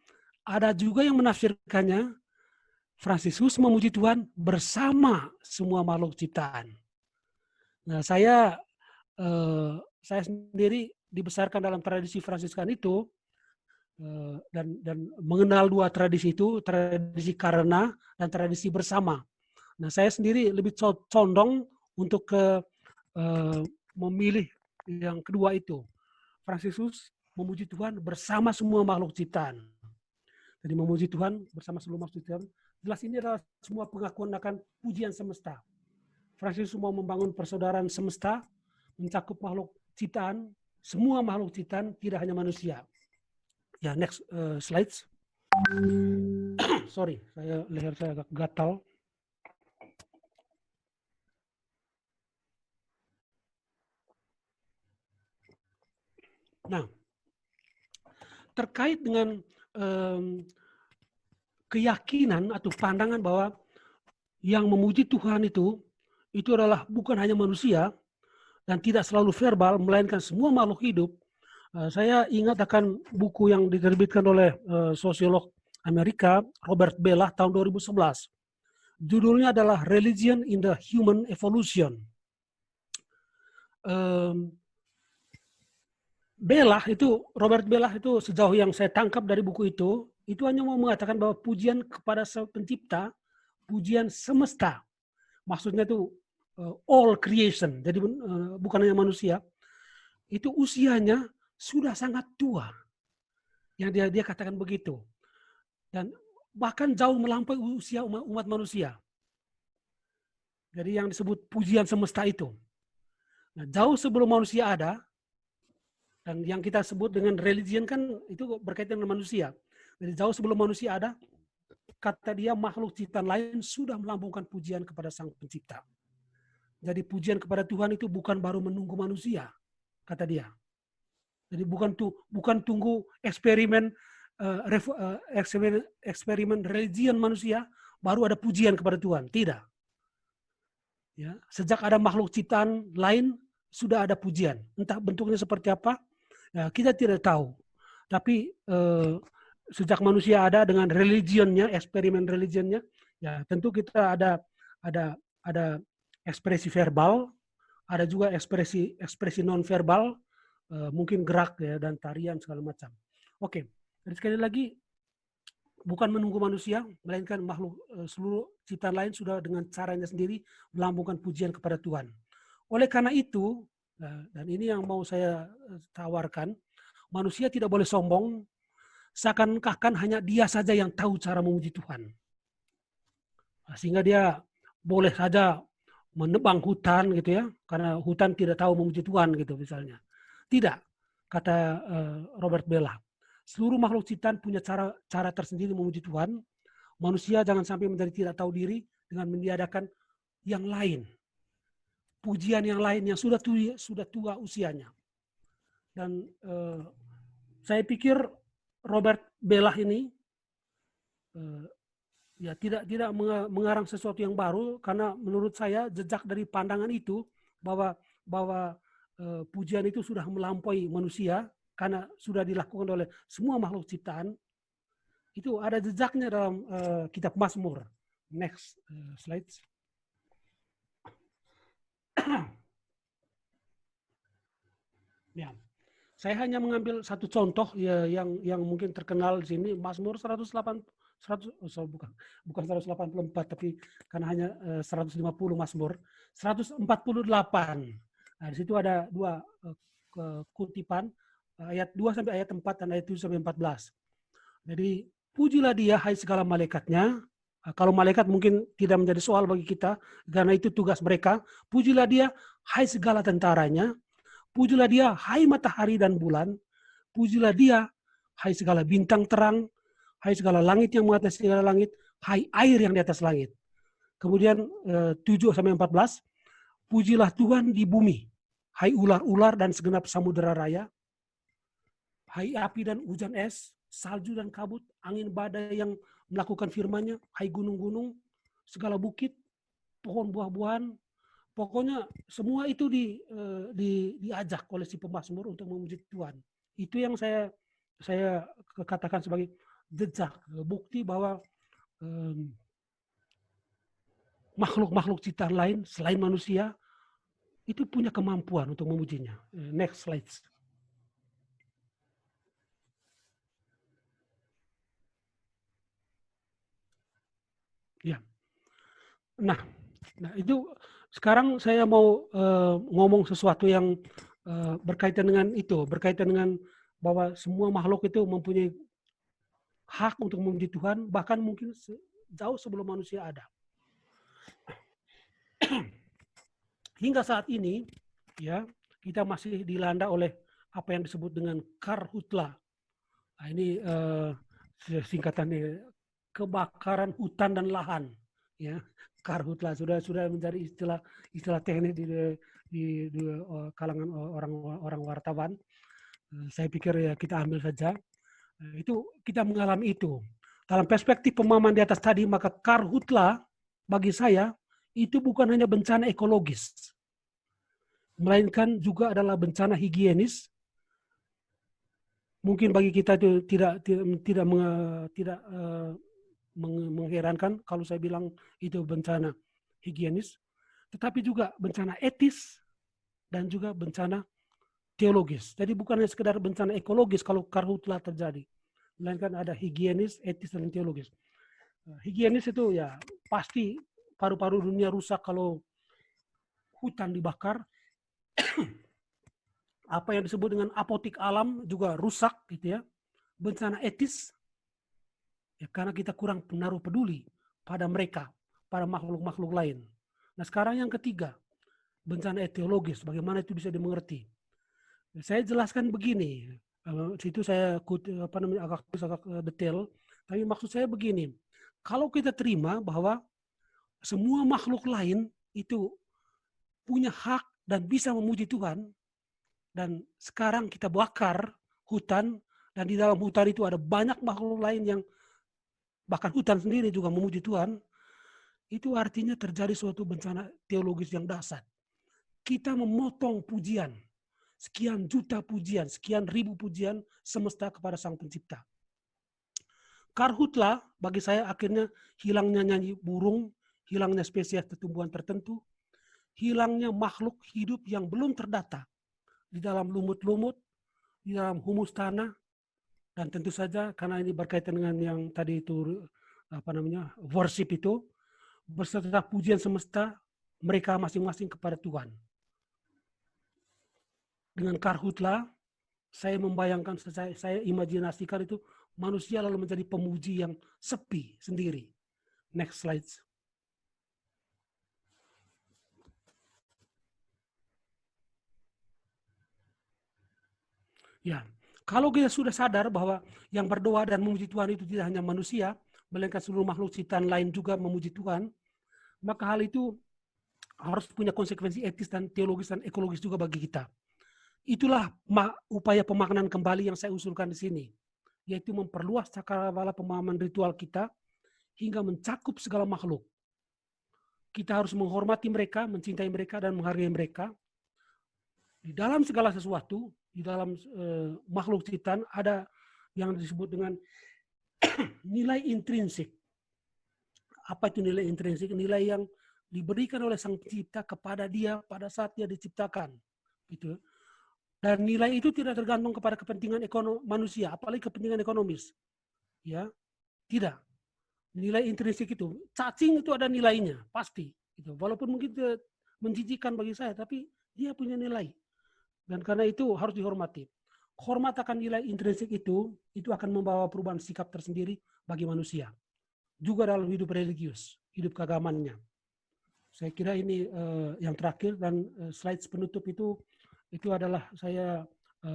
ada juga yang menafsirkannya, Fransiskus memuji Tuhan bersama semua makhluk ciptaan. Nah, saya sendiri dibesarkan dalam tradisi Fransiskan itu, dan mengenal dua tradisi itu, tradisi karena dan tradisi bersama. Nah, saya sendiri lebih condong untuk memilih yang kedua itu. Fransiskus memuji Tuhan bersama semua makhluk ciptaan. Jadi memuji Tuhan bersama seluruh makhluk ciptaan. Jelas ini adalah semua pengakuan akan pujian semesta. Fransiskus mau membangun persaudaraan semesta, mencakup makhluk ciptaan, semua makhluk ciptaan, tidak hanya manusia. Ya, next slides. Sorry, leher saya agak gatal. Nah, terkait dengan keyakinan atau pandangan bahwa yang memuji Tuhan itu adalah bukan hanya manusia dan tidak selalu verbal, melainkan semua makhluk hidup. Saya ingat akan buku yang diterbitkan oleh sosiolog Amerika, Robert Bellah, tahun 2011. Judulnya adalah Religion in the Human Evolution. Robert Bellah itu sejauh yang saya tangkap dari buku itu hanya mau mengatakan bahwa pujian kepada pencipta, pujian semesta, maksudnya itu all creation, jadi bukan hanya manusia, itu usianya sudah sangat tua. Yang dia katakan begitu. Dan bahkan jauh melampaui usia umat manusia. Jadi yang disebut pujian semesta itu. Nah, jauh sebelum manusia ada, dan yang kita sebut dengan religion kan itu berkaitan dengan manusia. Jadi jauh sebelum manusia ada, kata dia makhluk ciptaan lain sudah melambungkan pujian kepada Sang Pencipta. Jadi pujian kepada Tuhan itu bukan baru menunggu manusia, kata dia. Jadi bukan tunggu eksperimen religion manusia baru ada pujian kepada Tuhan. Tidak. Ya, sejak ada makhluk ciptaan lain sudah ada pujian. Entah bentuknya seperti apa, ya, kita tidak tahu. Tapi sejak manusia ada dengan religionnya, eksperimen religionnya, ya tentu kita ada ekspresi verbal, ada juga ekspresi non verbal, mungkin gerak ya dan tarian segala macam. Oke, jadi sekali lagi bukan menunggu manusia, melainkan makhluk seluruh ciptaan lain sudah dengan caranya sendiri melambungkan pujian kepada Tuhan. Oleh karena itu, dan ini yang mau saya tawarkan, manusia tidak boleh sombong, seakan-akan hanya dia saja yang tahu cara memuji Tuhan. Sehingga dia boleh saja menebang hutan gitu ya, karena hutan tidak tahu memuji Tuhan gitu misalnya. Tidak, kata Robert Bellah. Seluruh makhluk ciptaan punya cara tersendiri memuji Tuhan. Manusia jangan sampai menjadi tidak tahu diri dengan meniadakan yang lain. Pujian yang lain yang sudah tua usianya. Dan saya pikir Robert Bellah ini ya tidak mengarang sesuatu yang baru, karena menurut saya jejak dari pandangan itu bahwa pujian itu sudah melampaui manusia karena sudah dilakukan oleh semua makhluk ciptaan. Itu ada jejaknya dalam kitab Mazmur. Next slide. Ya. Saya hanya mengambil satu contoh ya, yang mungkin terkenal di sini, Mazmur 184, tapi karena hanya 150 Mazmur, 148. Nah, di situ ada dua kutipan, ayat 2 sampai ayat 4 dan ayat 7 sampai 14. Jadi, pujilah dia hai segala malaikatnya. Kalau malaikat mungkin tidak menjadi soal bagi kita, karena itu tugas mereka. Pujilah dia hai segala tentaranya. Pujilah dia hai matahari dan bulan. Pujilah dia hai segala bintang terang. Hai segala langit yang mengatas segala langit. Hai air yang di atas langit. Kemudian 7 sampai 14. Pujilah Tuhan di bumi. Hai ular-ular dan segenap samudera raya. Hai api dan hujan es, salju dan kabut, angin badai yang melakukan firman-Nya, hai gunung-gunung, segala bukit, pohon buah-buahan. Pokoknya semua itu diajak oleh si pemazmur untuk memuji Tuhan. Itu yang saya katakan sebagai jejak, bukti bahwa makhluk-makhluk ciptaan lain selain manusia itu punya kemampuan untuk memujinya. Next slide. Ya. Nah itu sekarang saya mau ngomong sesuatu yang berkaitan dengan itu, berkaitan dengan bahwa semua makhluk itu mempunyai hak untuk memuji Tuhan, bahkan mungkin jauh sebelum manusia ada. Hingga saat ini, ya, kita masih dilanda oleh apa yang disebut dengan karhutla. Nah, ini singkatannya kebakaran hutan dan lahan, ya. Karhutla sudah menjadi istilah teknis di kalangan orang wartawan. Saya pikir ya kita ambil saja. Itu kita mengalami itu. Dalam perspektif pemahaman di atas tadi, maka karhutla bagi saya itu bukan hanya bencana ekologis, melainkan juga adalah bencana higienis. Mungkin bagi kita itu tidak mengherankan kalau saya bilang itu bencana higienis, tetapi juga bencana etis dan juga bencana teologis. Jadi bukan hanya sekedar bencana ekologis kalau karhutla terjadi, melainkan ada higienis, etis, dan teologis. Higienis itu ya pasti paru-paru dunia rusak kalau hutan dibakar. Apa yang disebut dengan apotik alam juga rusak, gitu ya. Bencana etis, ya karena kita kurang menaruh peduli pada mereka, pada makhluk-makhluk lain. Nah sekarang yang ketiga, bencana teologis, bagaimana itu bisa dimengerti. Saya jelaskan begini, situ saya agak detail, tapi maksud saya begini, kalau kita terima bahwa semua makhluk lain itu punya hak dan bisa memuji Tuhan, dan sekarang kita bakar hutan, dan di dalam hutan itu ada banyak makhluk lain yang bahkan hutan sendiri juga memuji Tuhan, itu artinya terjadi suatu bencana teologis yang dahsyat. Kita memotong pujian, sekian juta pujian, sekian ribu pujian semesta kepada Sang Pencipta. Karhutla bagi saya akhirnya hilangnya nyanyi burung, hilangnya spesies tumbuhan tertentu, hilangnya makhluk hidup yang belum terdata di dalam lumut-lumut, di dalam humus tanah, dan tentu saja karena ini berkaitan dengan yang tadi itu worship itu, beserta pujian semesta mereka masing-masing kepada Tuhan. Dengan karhutla, saya membayangkan, saya imajinasikan itu manusia lalu menjadi pemuji yang sepi sendiri. Next slide. Ya, kalau kita sudah sadar bahwa yang berdoa dan memuji Tuhan itu tidak hanya manusia, melainkan seluruh makhluk ciptaan lain juga memuji Tuhan, maka hal itu harus punya konsekuensi etis dan teologis dan ekologis juga bagi kita. Itulah upaya pemaknaan kembali yang saya usulkan di sini, yaitu memperluas cakrawala pemahaman ritual kita hingga mencakup segala makhluk. Kita harus menghormati mereka, mencintai mereka, dan menghargai mereka. Di dalam segala sesuatu, di dalam makhluk ciptaan ada yang disebut dengan nilai intrinsik. Apa itu nilai intrinsik? Nilai yang diberikan oleh Sang Pencipta kepada dia pada saat dia diciptakan. Gitu. Dan nilai itu tidak tergantung kepada kepentingan manusia, apalagi kepentingan ekonomis. Ya, tidak. Nilai intrinsik itu, cacing itu ada nilainya, pasti. Gitu. Walaupun mungkin menjijikkan bagi saya, tapi dia punya nilai. Dan karena itu harus dihormati. Hormat akan nilai intrinsik itu akan membawa perubahan sikap tersendiri bagi manusia. Juga dalam hidup religius, hidup keagamannya. Saya kira ini yang terakhir, dan slide penutup itu adalah saya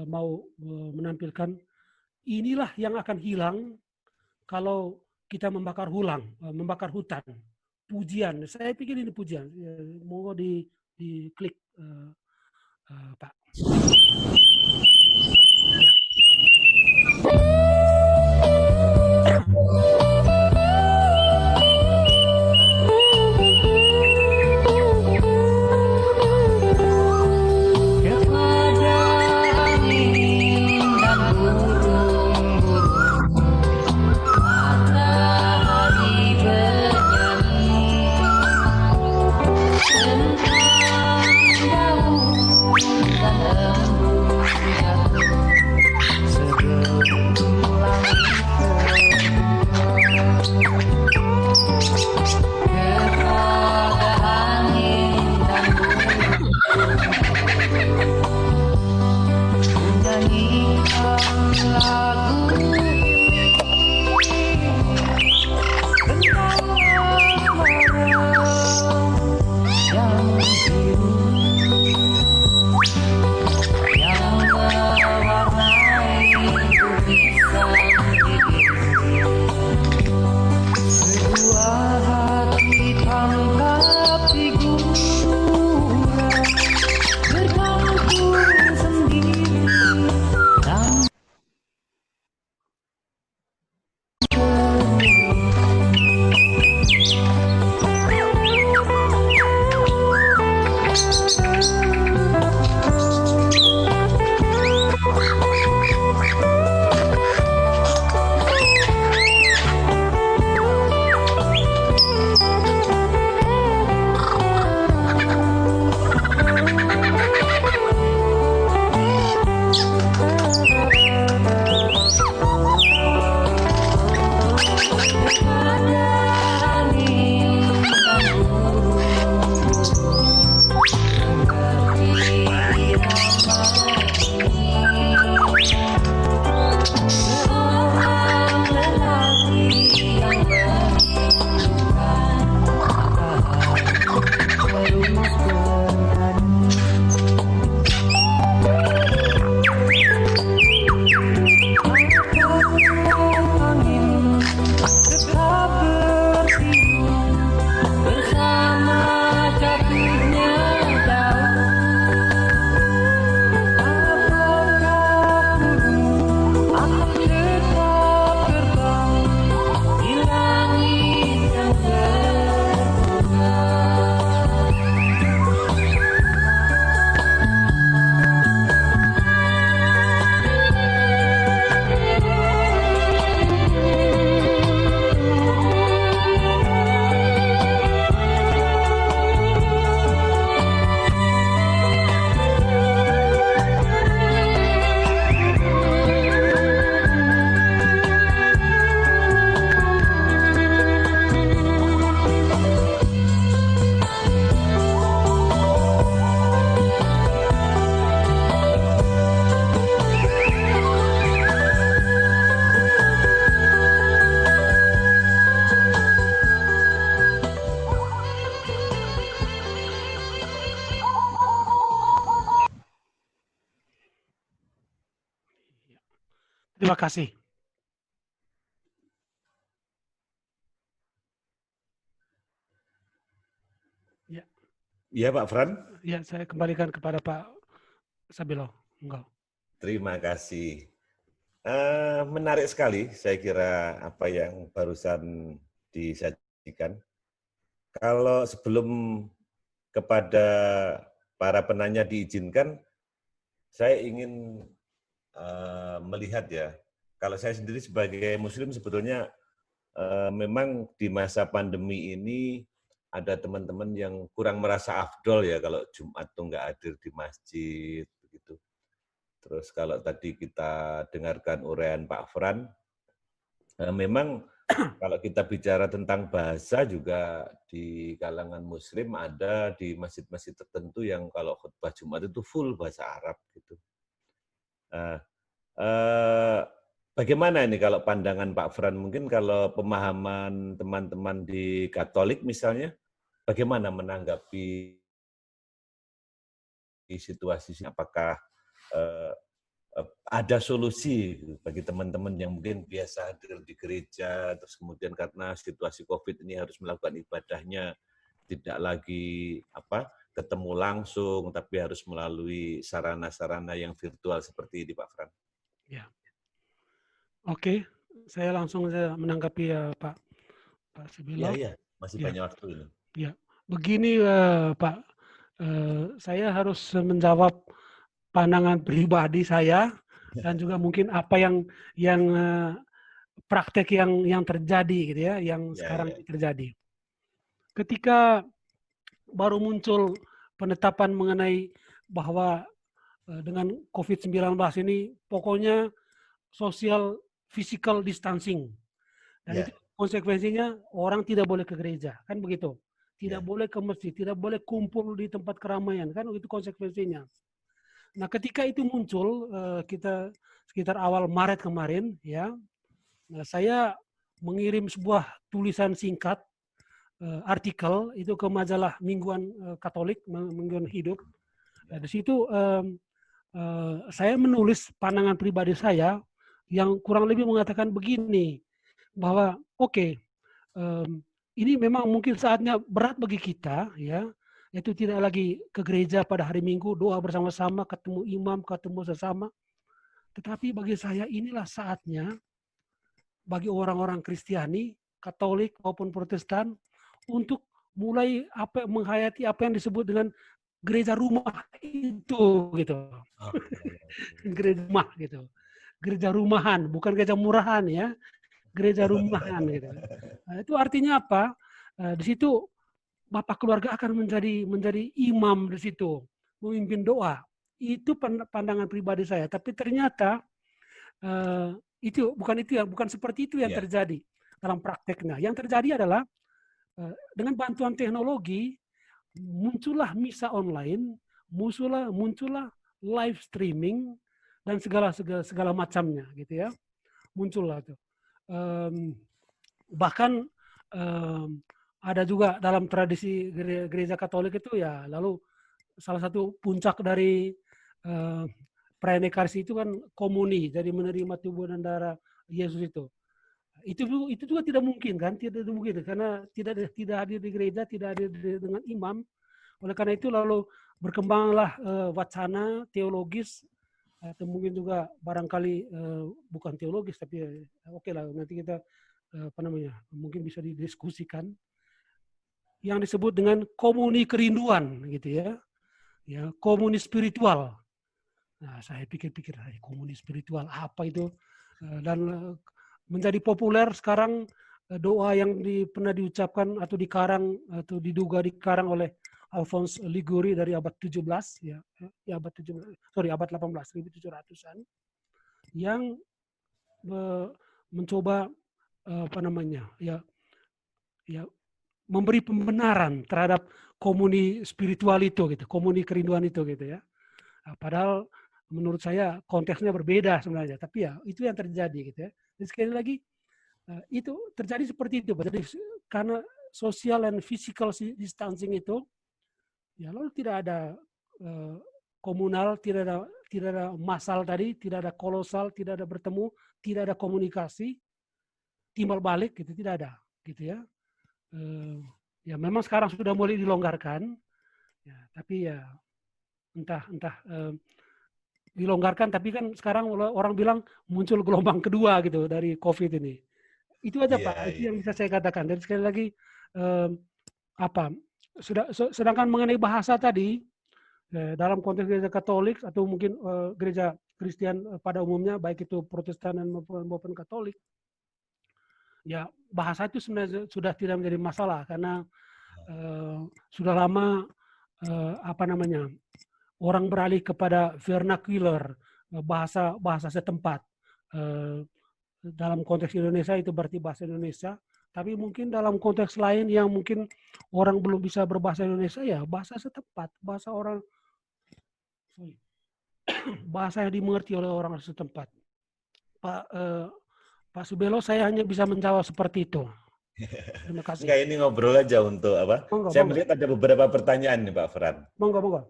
mau menampilkan. Inilah yang akan hilang kalau kita membakar hutan. Pujian, saya pikir ini pujian. Mau di klik Pak. Tentang Terima kasih. Ya, Iya Pak Fran, ya saya kembalikan kepada Pak Sabilo. Enggak. terima kasih. Menarik sekali saya kira apa yang barusan disajikan. Kalau sebelum kepada para penanya diizinkan, saya ingin melihat ya, kalau saya sendiri sebagai Muslim sebetulnya memang di masa pandemi ini ada teman-teman yang kurang merasa afdol ya kalau Jumat tuh nggak hadir di masjid begitu. Terus kalau tadi kita dengarkan uraian Pak Fran, memang kalau kita bicara tentang bahasa juga di kalangan Muslim ada di masjid-masjid tertentu yang kalau khutbah Jumat itu full bahasa Arab gitu. Nah, bagaimana ini kalau pandangan Pak Fran? Mungkin kalau pemahaman teman-teman di Katolik misalnya, bagaimana menanggapi situasi ini? Apakah eh, ada solusi bagi teman-teman yang mungkin biasa hadir di gereja, terus kemudian karena situasi COVID ini harus melakukan ibadahnya tidak lagi ketemu langsung, tapi harus melalui sarana-sarana yang virtual seperti ini, Pak Fran? Ya. Oke, saya langsung saja menanggapi Pak Sabilo. Iya, masih Ya. banyak waktu ini. Ya, begini Pak, saya harus menjawab pandangan pribadi saya dan juga mungkin apa yang praktek yang terjadi gitu ya, yang sekarang terjadi. Ketika baru muncul penetapan mengenai bahwa dengan COVID-19 ini pokoknya social physical distancing. Dan itu konsekuensinya orang tidak boleh ke gereja, kan begitu. Tidak boleh ke masjid, tidak boleh kumpul di tempat keramaian, kan itu konsekuensinya. Nah, ketika itu muncul kita sekitar awal Maret kemarin ya, saya mengirim sebuah tulisan singkat artikel itu ke majalah mingguan Katolik, mingguan Hidup. Di situ saya menulis pandangan pribadi saya yang kurang lebih mengatakan begini, bahwa ini memang mungkin saatnya berat bagi kita ya, itu tidak lagi ke gereja pada hari Minggu, doa bersama-sama, ketemu imam, ketemu sesama. Tetapi bagi saya inilah saatnya bagi orang-orang Kristiani, Katolik maupun Protestan untuk mulai menghayati apa yang disebut dengan gereja rumah itu gitu. Gereja rumah gitu. Gereja rumahan, bukan gereja murahan ya. Gereja rumahan gitu. Nah, itu artinya apa? Di situ bapak keluarga akan menjadi imam di situ, memimpin doa. Itu pandangan pribadi saya. Tapi ternyata bukan seperti itu yang terjadi dalam prakteknya. Yang terjadi adalah dengan bantuan teknologi muncullah misa online, muncullah live streaming dan segala macamnya gitu ya. Muncullah itu. Bahkan ada juga dalam tradisi gereja Katolik itu ya, lalu salah satu puncak dari perayaan Ekaristi itu kan komuni, jadi menerima tubuh dan darah Yesus itu. Itu juga tidak mungkin kan, tidak mungkin karena tidak hadir di gereja, tidak hadir dengan imam. Oleh karena itu lalu berkembanglah wacana teologis atau mungkin juga barangkali bukan teologis tapi oke lah nanti kita mungkin bisa didiskusikan yang disebut dengan komuni kerinduan gitu ya komuni spiritual. Nah, saya pikir-pikir komuni spiritual apa itu dan menjadi populer sekarang doa yang pernah diucapkan atau dikarang atau diduga dikarang oleh Alphonse Liguori dari abad 17 abad 18 1700-an yang mencoba memberi pembenaran terhadap komuni spiritual itu gitu, komuni kerinduan itu gitu ya. Padahal menurut saya konteksnya berbeda sebenarnya, tapi ya itu yang terjadi gitu ya. Dan sekali lagi itu terjadi seperti itu, jadi karena social and physical distancing itu ya lalu tidak ada komunal, tidak massal tadi, tidak ada kolosal, tidak ada bertemu, tidak ada komunikasi, timbal balik gitu, tidak ada, gitu ya. Ya memang sekarang sudah mulai dilonggarkan, ya, tapi ya entah dilonggarkan, tapi kan sekarang orang bilang muncul gelombang kedua gitu dari COVID ini. Itu aja Pak, itu yang bisa saya katakan. Dan sekali lagi sedangkan mengenai bahasa tadi dalam konteks gereja Katolik atau mungkin gereja Kristen pada umumnya, baik itu Protestan maupun Katolik, ya bahasa itu sebenarnya sudah tidak menjadi masalah karena sudah lama orang beralih kepada vernacular, bahasa setempat. Dalam konteks Indonesia itu berarti bahasa Indonesia, tapi mungkin dalam konteks lain yang mungkin orang belum bisa berbahasa Indonesia, ya bahasa setempat, bahasa yang dimengerti oleh orang setempat. Pak Subelo, saya hanya bisa menjawab seperti itu. Terima kasih. Enggak, ini ngobrol aja untuk apa? Saya melihat ada beberapa pertanyaan nih Pak Fran. Monggo.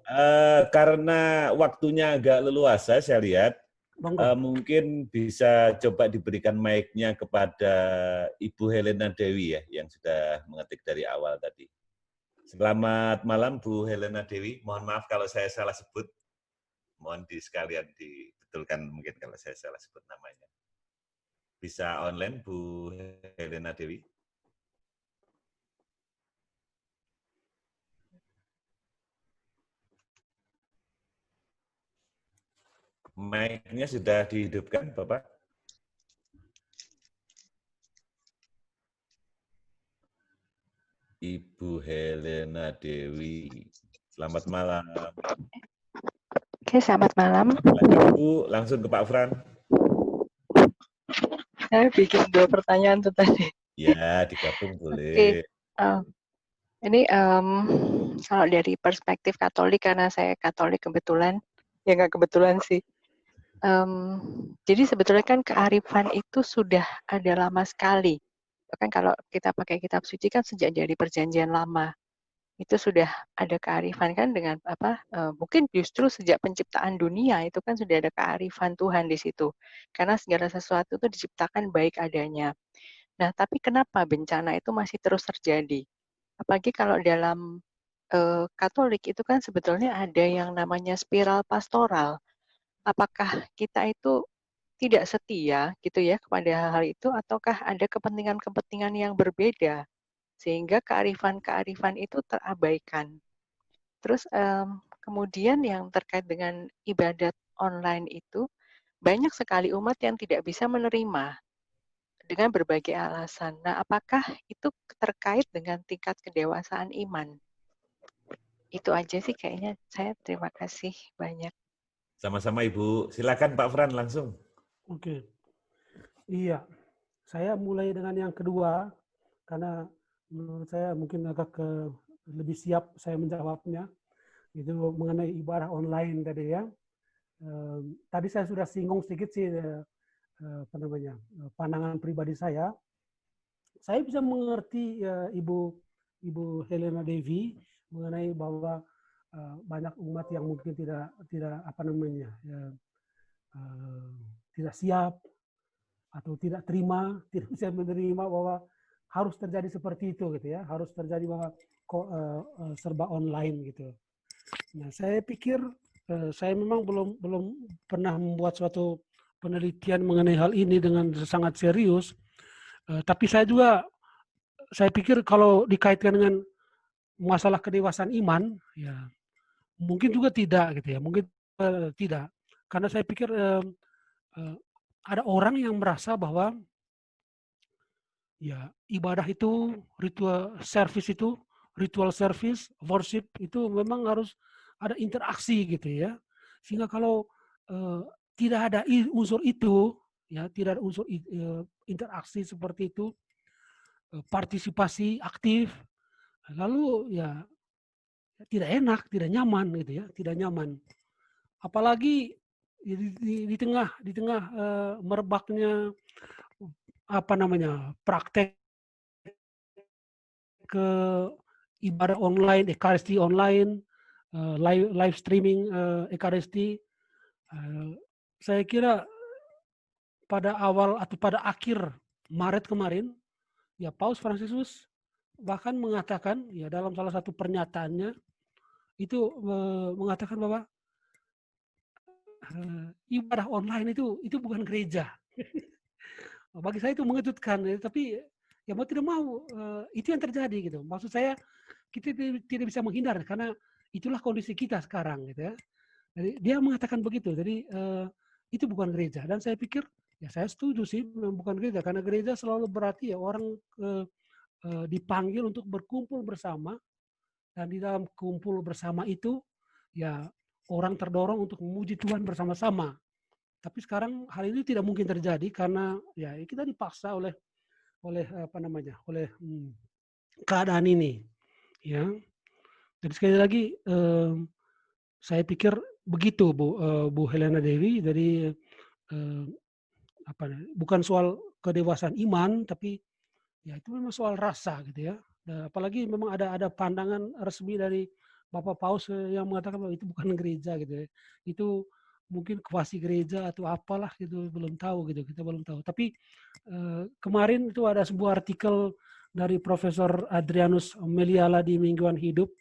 Karena waktunya agak leluasa, saya lihat mungkin bisa coba diberikan mic-nya kepada Ibu Helena Dewi ya, yang sudah mengetik dari awal tadi. Selamat malam Bu Helena Dewi. Mohon maaf kalau saya salah sebut. Mohon sekalian dibetulkan mungkin kalau saya salah sebut namanya. Bisa online Bu Helena Dewi? Mic-nya sudah dihidupkan, Bapak? Ibu Helena Dewi, selamat malam. Oke, selamat malam. Bu, langsung ke Pak Fran. Saya bikin 2 pertanyaan tuh tadi. Ya, digabung boleh. Oke. Ini kalau dari perspektif Katolik, karena saya Katolik kebetulan, ya nggak kebetulan sih. Jadi sebetulnya kan kearifan itu sudah ada lama sekali. Bahkan kalau kita pakai kitab suci kan sejak dari perjanjian lama. Itu sudah ada kearifan kan dengan mungkin justru sejak penciptaan dunia itu kan sudah ada kearifan Tuhan di situ. Karena segala sesuatu itu diciptakan baik adanya. Nah, tapi kenapa bencana itu masih terus terjadi? Apalagi kalau dalam Katolik itu kan sebetulnya ada yang namanya spiral pastoral. Apakah kita itu tidak setia gitu ya kepada hal-hal itu, ataukah ada kepentingan-kepentingan yang berbeda sehingga kearifan-kearifan itu terabaikan? Terus kemudian yang terkait dengan ibadat online itu, banyak sekali umat yang tidak bisa menerima dengan berbagai alasan. Nah, apakah itu terkait dengan tingkat kedewasaan iman? Itu aja sih kayaknya. Saya terima kasih banyak. Sama-sama Ibu. Silakan Pak Fran langsung. Oke. Iya. Saya mulai dengan yang kedua, karena menurut saya mungkin agak lebih siap saya menjawabnya. Itu mengenai ibadah online tadi ya. Tadi saya sudah singgung sedikit sih pandangan pribadi saya. Saya bisa mengerti Ibu Helena Devi mengenai bahwa banyak umat yang mungkin tidak siap atau tidak bisa menerima bahwa harus terjadi seperti itu gitu ya, harus terjadi bahwa serba online gitu. Nah, saya pikir saya memang belum pernah membuat suatu penelitian mengenai hal ini dengan sangat serius, tapi saya pikir kalau dikaitkan dengan masalah kedewasaan iman, ya mungkin juga tidak gitu ya, mungkin tidak, karena saya pikir ada orang yang merasa bahwa ya ibadah itu, ritual service, worship itu memang harus ada interaksi gitu ya, sehingga kalau tidak ada unsur itu, ya tidak ada unsur interaksi seperti itu, partisipasi aktif, lalu ya tidak enak, tidak nyaman gitu ya, tidak nyaman. Apalagi di tengah merebaknya praktek ke ibadah online, ekaristi online, live streaming ekaristi, Saya kira pada awal atau pada akhir Maret kemarin, ya Paus Fransiskus bahkan mengatakan ya dalam salah satu pernyataannya itu mengatakan bahwa ibadah online itu bukan gereja. Bagi saya itu mengejutkan, ya, tapi ya mau tidak mau itu yang terjadi gitu. Maksud saya kita tidak bisa menghindar karena itulah kondisi kita sekarang gitu ya. Jadi dia mengatakan begitu. Jadi itu bukan gereja dan saya pikir ya saya setuju sih bukan gereja karena gereja selalu berarti ya orang dipanggil untuk berkumpul bersama dan di dalam kumpul bersama itu ya orang terdorong untuk memuji Tuhan bersama-sama. Tapi sekarang hal ini tidak mungkin terjadi karena ya kita dipaksa oleh keadaan ini ya. Jadi sekali lagi saya pikir begitu Bu Helena Dewi. Jadi bukan soal kedewasaan iman tapi ya itu memang soal rasa gitu ya. Apalagi memang ada pandangan resmi dari Bapak Paus yang mengatakan bahwa itu bukan gereja gitu ya. Itu mungkin kuasi gereja atau apalah gitu, belum tahu gitu, kita belum tahu. Tapi kemarin itu ada sebuah artikel dari Profesor Adrianus Meliala di Mingguan Hidup.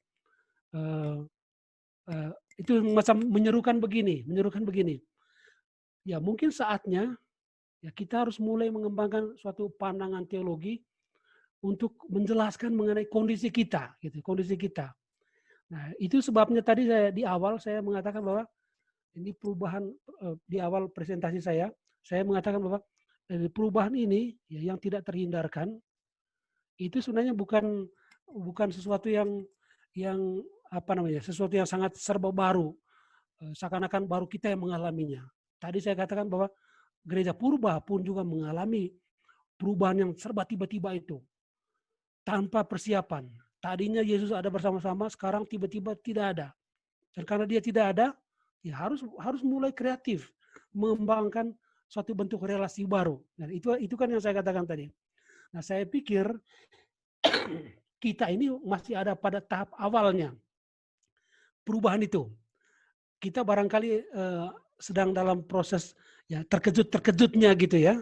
Itu macam menyerukan begini. Ya mungkin saatnya ya kita harus mulai mengembangkan suatu pandangan teologi untuk menjelaskan mengenai kondisi kita, gitu, kondisi kita. Nah itu sebabnya tadi di awal saya mengatakan bahwa ini perubahan di awal presentasi saya mengatakan bahwa perubahan ini ya, yang tidak terhindarkan itu sebenarnya bukan sesuatu yang sesuatu yang sangat serba baru, seakan-akan baru kita yang mengalaminya. Tadi saya katakan bahwa gereja purba pun juga mengalami perubahan yang serba tiba-tiba itu tanpa persiapan. Tadinya Yesus ada bersama-sama, sekarang tiba-tiba tidak ada. Dan karena dia tidak ada, ya harus mulai kreatif mengembangkan suatu bentuk relasi baru. Dan itu kan yang saya katakan tadi. Nah, saya pikir kita ini masih ada pada tahap awalnya perubahan itu. Kita barangkali sedang dalam proses ya terkejut-terkejutnya gitu ya.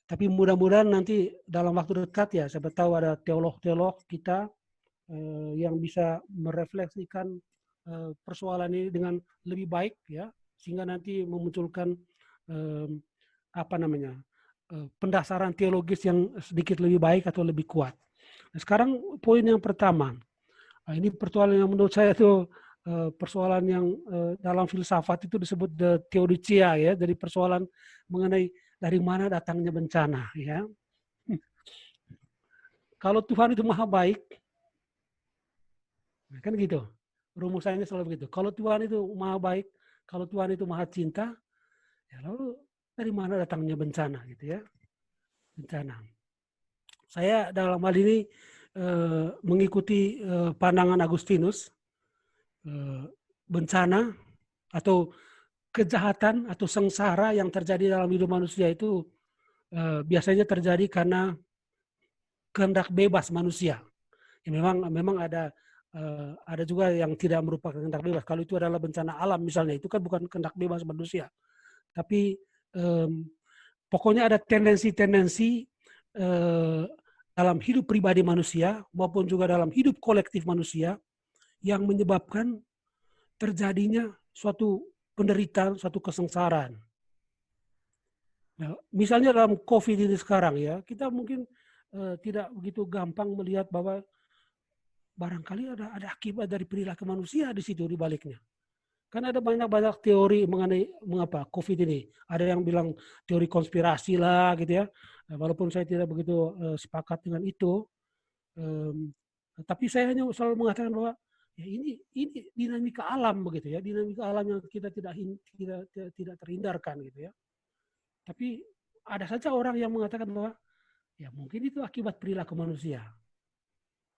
Tapi mudah-mudahan nanti dalam waktu dekat ya, siapa tahu ada teolog-teolog kita yang bisa merefleksikan persoalan ini dengan lebih baik ya, sehingga nanti memunculkan pendasaran teologis yang sedikit lebih baik atau lebih kuat. Nah, sekarang poin yang pertama, ini persoalan yang menurut saya itu persoalan yang dalam filsafat itu disebut theodicia ya, jadi persoalan mengenai dari mana datangnya bencana ya. Kalau Tuhan itu maha baik, kan gitu. Rumusannya selalu begitu. Kalau Tuhan itu maha baik, kalau Tuhan itu maha cinta, ya lalu dari mana datangnya bencana gitu ya? Bencana. Saya dalam hal ini mengikuti pandangan Agustinus, bencana atau kejahatan atau sengsara yang terjadi dalam hidup manusia itu biasanya terjadi karena kehendak bebas manusia. Ya, memang ada juga yang tidak merupakan kehendak bebas. Kalau itu adalah bencana alam misalnya, itu kan bukan kehendak bebas manusia. Tapi pokoknya ada tendensi-tendensi dalam hidup pribadi manusia maupun juga dalam hidup kolektif manusia yang menyebabkan terjadinya suatu penderitaan, suatu kesengsaraan. Nah, misalnya dalam COVID ini sekarang ya, kita mungkin tidak begitu gampang melihat bahwa barangkali ada akibat dari perilaku manusia di situ di baliknya. Kan ada banyak teori mengenai mengapa COVID ini. Ada yang bilang teori konspirasi lah gitu ya. Walaupun saya tidak begitu sepakat dengan itu, tapi saya hanya selalu mengatakan bahwa ya ini dinamika alam begitu ya, dinamika alam yang kita tidak terhindarkan gitu ya. Tapi ada saja orang yang mengatakan bahwa ya mungkin itu akibat perilaku manusia.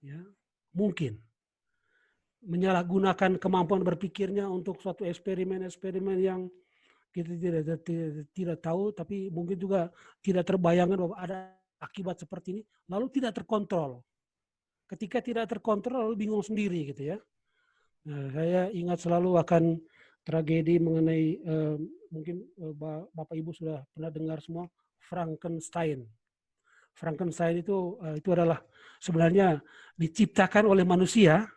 Ya, mungkin menyalahgunakan kemampuan berpikirnya untuk suatu eksperimen-eksperimen yang kita tidak tahu, tapi mungkin juga tidak terbayangkan bahwa ada akibat seperti ini, lalu tidak terkontrol. Ketika tidak terkontrol, lalu bingung sendiri gitu ya. Nah, saya ingat selalu akan tragedi mengenai mungkin Bapak Ibu sudah pernah dengar semua Frankenstein. Frankenstein itu adalah sebenarnya diciptakan oleh manusia,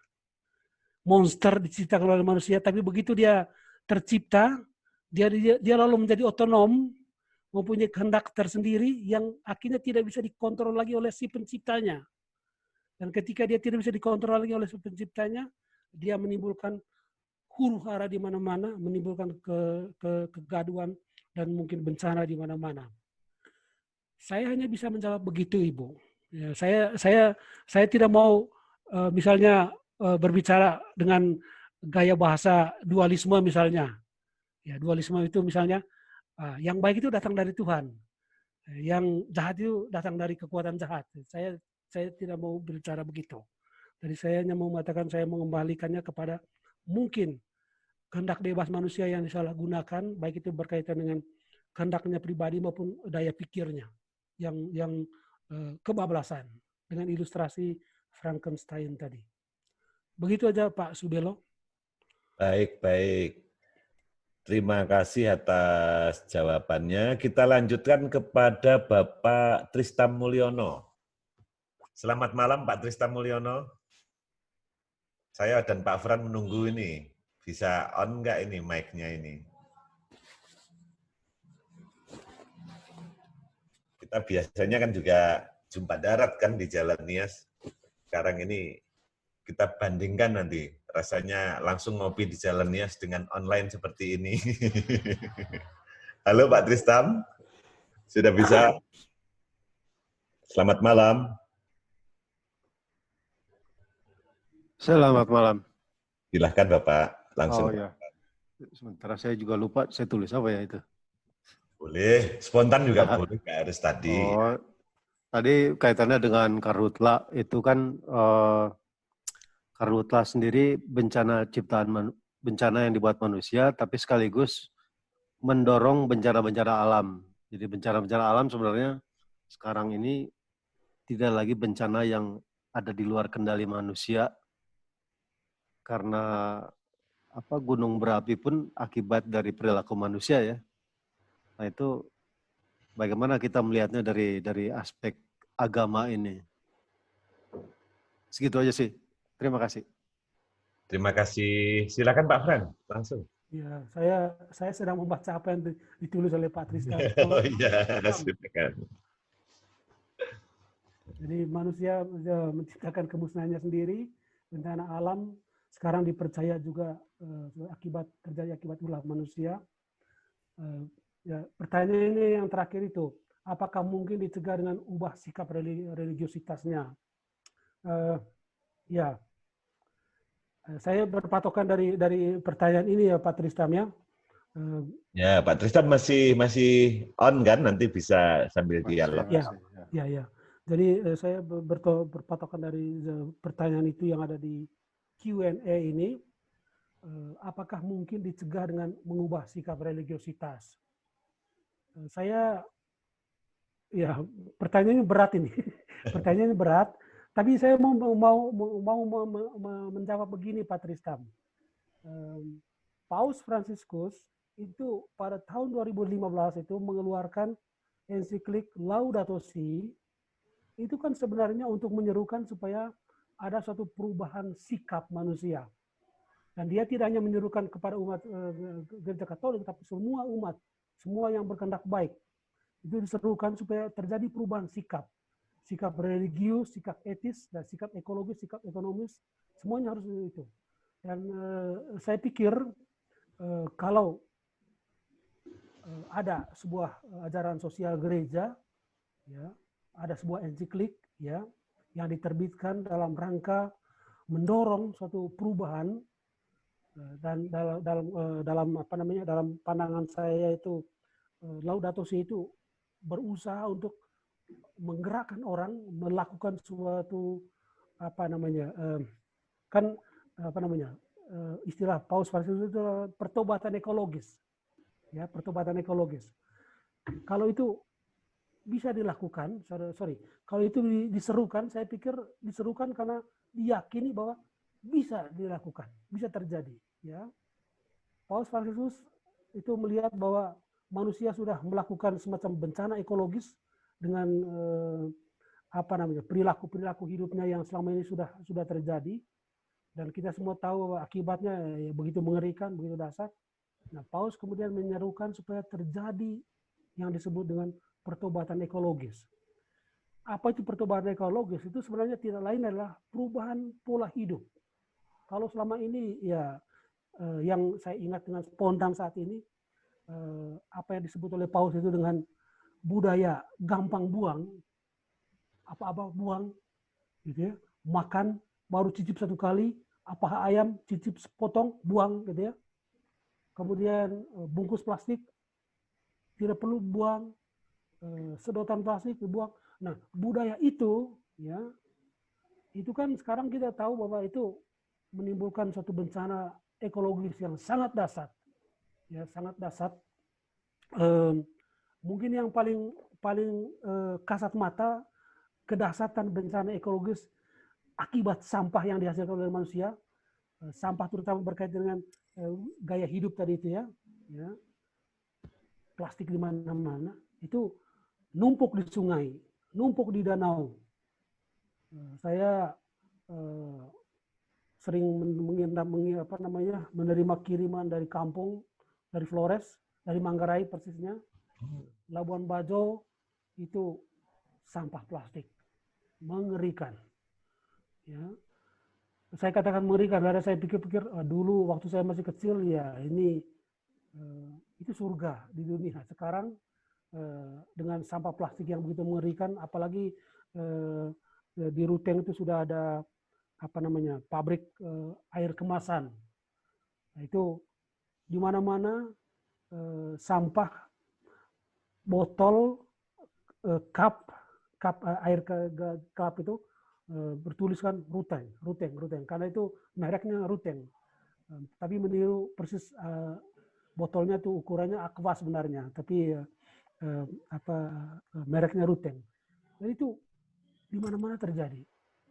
monster diciptakan oleh manusia, tapi begitu dia tercipta, dia lalu menjadi otonom, mempunyai kehendak tersendiri yang akhirnya tidak bisa dikontrol lagi oleh si penciptanya. Dan ketika dia tidak bisa dikontrol lagi oleh si penciptanya, dia menimbulkan huru-hara di mana-mana, menimbulkan kegaduhan dan mungkin bencana di mana-mana. Saya hanya bisa menjawab begitu, Ibu. Ya, saya tidak mau misalnya berbicara dengan gaya bahasa dualisme misalnya. Ya, dualisme itu misalnya yang baik itu datang dari Tuhan, yang jahat itu datang dari kekuatan jahat. Saya tidak mau berbicara begitu. Jadi saya hanya mau mengatakan saya mengembalikannya kepada mungkin kehendak bebas manusia yang disalahgunakan, baik itu berkaitan dengan kehendaknya pribadi maupun daya pikirnya yang kebablasan dengan ilustrasi Frankenstein tadi. Begitu aja Pak Subelo. Baik. Terima kasih atas jawabannya. Kita lanjutkan kepada Bapak Tristam Mulyono. Selamat malam Pak Tristam Mulyono. Saya dan Pak Fran menunggu ini. Bisa on nggak ini mic-nya ini? Kita biasanya kan juga jumpa darat kan di Jalan Nias. Sekarang ini kita bandingkan nanti. Rasanya langsung ngopi di Jalan Nias dengan online seperti ini. Halo Pak Tristam, sudah bisa? Selamat malam. Selamat malam. Silahkan Bapak, langsung. Oh ya, sementara saya juga lupa, saya tulis apa ya itu? Boleh, spontan juga boleh, nggak harus tadi. Oh, tadi kaitannya dengan karhutla, itu kan karhutla sendiri bencana bencana yang dibuat manusia, tapi sekaligus mendorong bencana-bencana alam. Jadi bencana-bencana alam sebenarnya sekarang ini tidak lagi bencana yang ada di luar kendali manusia, karena gunung berapi pun akibat dari perilaku manusia ya. Nah itu bagaimana kita melihatnya dari aspek agama ini. Segitu aja sih. Terima kasih. Terima kasih. Silakan Pak Fran, langsung. Ya, saya sedang membaca apa yang ditulis oleh Pak Tristan. Oh iya, silakan. Jadi manusia menciptakan kemusnahannya sendiri, bencana alam sekarang dipercaya juga terjadi akibat ulah manusia. Ya, pertanyaan ini yang terakhir itu, apakah mungkin dicegah dengan ubah sikap religiositasnya? Ya, saya berpatokan dari pertanyaan ini ya Pak Tristam ya. Ya Pak Tristam masih on kan, nanti bisa sambil dialog. Ya. Jadi saya berpatokan dari pertanyaan itu yang ada di Q&A ini. Apakah mungkin dicegah dengan mengubah sikap religiositas? Pertanyaannya berat ini. Pertanyaannya berat, tapi saya mau menjawab begini Pak Tristam. Paus Fransiskus itu pada tahun 2015 itu mengeluarkan ensiklik Laudato Si, itu kan sebenarnya untuk menyerukan supaya ada suatu perubahan sikap manusia. Dan dia tidak hanya menyerukan kepada umat Gereja Katolik, tapi semua umat, semua yang berkehendak baik. Itu diserukan supaya terjadi perubahan sikap. Sikap religius, sikap etis, dan sikap ekologis, sikap ekonomis, semuanya harus itu. Dan saya pikir kalau ada sebuah ajaran sosial gereja, ya, ada sebuah ensiklik ya, yang diterbitkan dalam rangka mendorong suatu perubahan, dan dalam pandangan saya itu Laudato Si itu berusaha untuk menggerakkan orang melakukan suatu istilah Paus Fransiskus itu pertobatan ekologis, ya, pertobatan ekologis. Kalau itu bisa dilakukan, kalau itu diserukan, saya pikir diserukan karena diyakini bahwa bisa dilakukan, bisa terjadi, ya. Paus Fransiskus itu melihat bahwa manusia sudah melakukan semacam bencana ekologis dengan perilaku hidupnya yang selama ini sudah terjadi, dan kita semua tahu bahwa akibatnya begitu mengerikan, begitu dahsyat. Nah, Paus kemudian menyerukan supaya terjadi yang disebut dengan pertobatan ekologis. Apa itu pertobatan ekologis? Itu sebenarnya tidak lain adalah perubahan pola hidup. Kalau selama ini ya yang saya ingat dengan spontan saat ini, apa yang disebut oleh Paus itu dengan budaya gampang buang, apa-apa buang, gitu ya, makan baru cicip satu kali, apa ayam cicip sepotong buang, gitu ya. Kemudian bungkus plastik tidak perlu buang, sedotan plastik dibuang. Nah, budaya itu ya, itu kan sekarang kita tahu bahwa itu menimbulkan suatu bencana ekologis yang sangat dahsyat, ya, sangat dahsyat. Mungkin yang paling kasat mata kedahsyatan bencana ekologis akibat sampah yang dihasilkan oleh manusia, sampah terutama berkaitan dengan gaya hidup tadi itu ya, plastik di mana-mana itu numpuk di sungai, numpuk di danau. Saya sering menerima kiriman dari kampung, dari Flores, dari Manggarai persisnya, Labuan Bajo, itu sampah plastik mengerikan. Ya, saya katakan mengerikan karena saya pikir-pikir dulu waktu saya masih kecil ya ini itu surga di dunia. Sekarang dengan sampah plastik yang begitu mengerikan, apalagi di Ruteng itu sudah ada pabrik air kemasan. Nah, itu di mana-mana sampah, botol, cup air cup itu bertuliskan Ruteng, karena itu mereknya Ruteng. Tapi meniru persis botolnya itu ukurannya Aqua sebenarnya, tapi mereknya Ruteng. Jadi itu di mana-mana terjadi.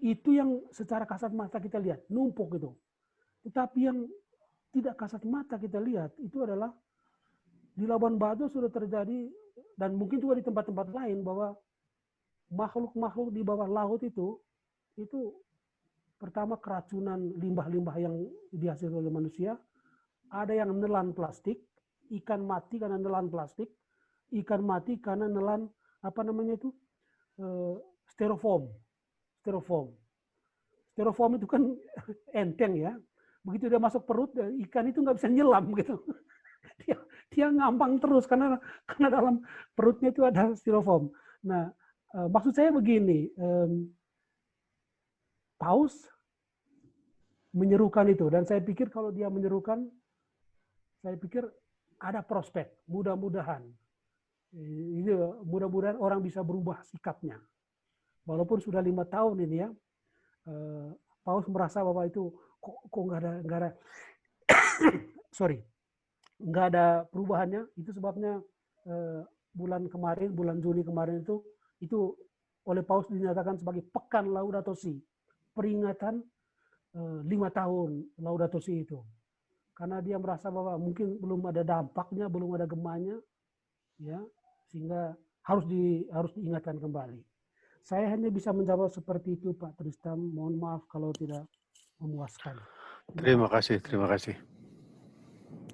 Itu yang secara kasat mata kita lihat, numpuk itu. Tetapi yang tidak kasat mata kita lihat itu adalah di Labuan Bajo sudah terjadi, dan mungkin juga di tempat-tempat lain, bahwa makhluk-makhluk di bawah laut itu pertama keracunan limbah-limbah yang dihasilkan oleh manusia. Ada yang nelan plastik, ikan mati karena nelan plastik, ikan mati karena nelan styrofoam. Styrofoam itu kan enteng ya. Begitu dia masuk perut, ikan itu nggak bisa nyelam gitu. Dia ngambang terus karena dalam perutnya itu ada styrofoam. Nah, maksud saya begini, Paus menyerukan itu, dan saya pikir kalau dia menyerukan, saya pikir ada prospek, mudah-mudahan orang bisa berubah sikapnya. Walaupun sudah 5 tahun ini ya, Paus merasa bahwa itu kok nggak ada nggak ada perubahannya. Itu sebabnya bulan Juni kemarin itu oleh Paus dinyatakan sebagai Pekan Laudato Si, peringatan 5 tahun Laudato Si itu. Karena dia merasa bahwa mungkin belum ada dampaknya, belum ada gemanya, ya, sehingga harus diingatkan kembali. Saya hanya bisa menjawab seperti itu, Pak Tristan. Mohon maaf kalau tidak memuaskan. Terima kasih.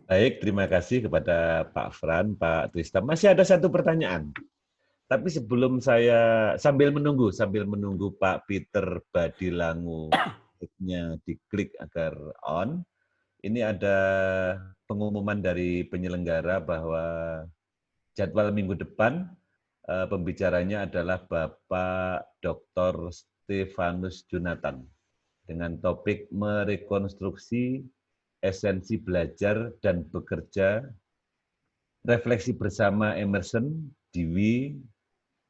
Baik, terima kasih kepada Pak Fran, Pak Tristan. Masih ada satu pertanyaan. Tapi sebelum saya sambil menunggu Pak Peter Badilangu nya diklik agar on. Ini ada pengumuman dari penyelenggara bahwa jadwal minggu depan pembicaranya adalah Bapak Dr. Stefanus Jonathan dengan topik merekonstruksi esensi belajar dan bekerja, refleksi bersama Emerson, Dewey,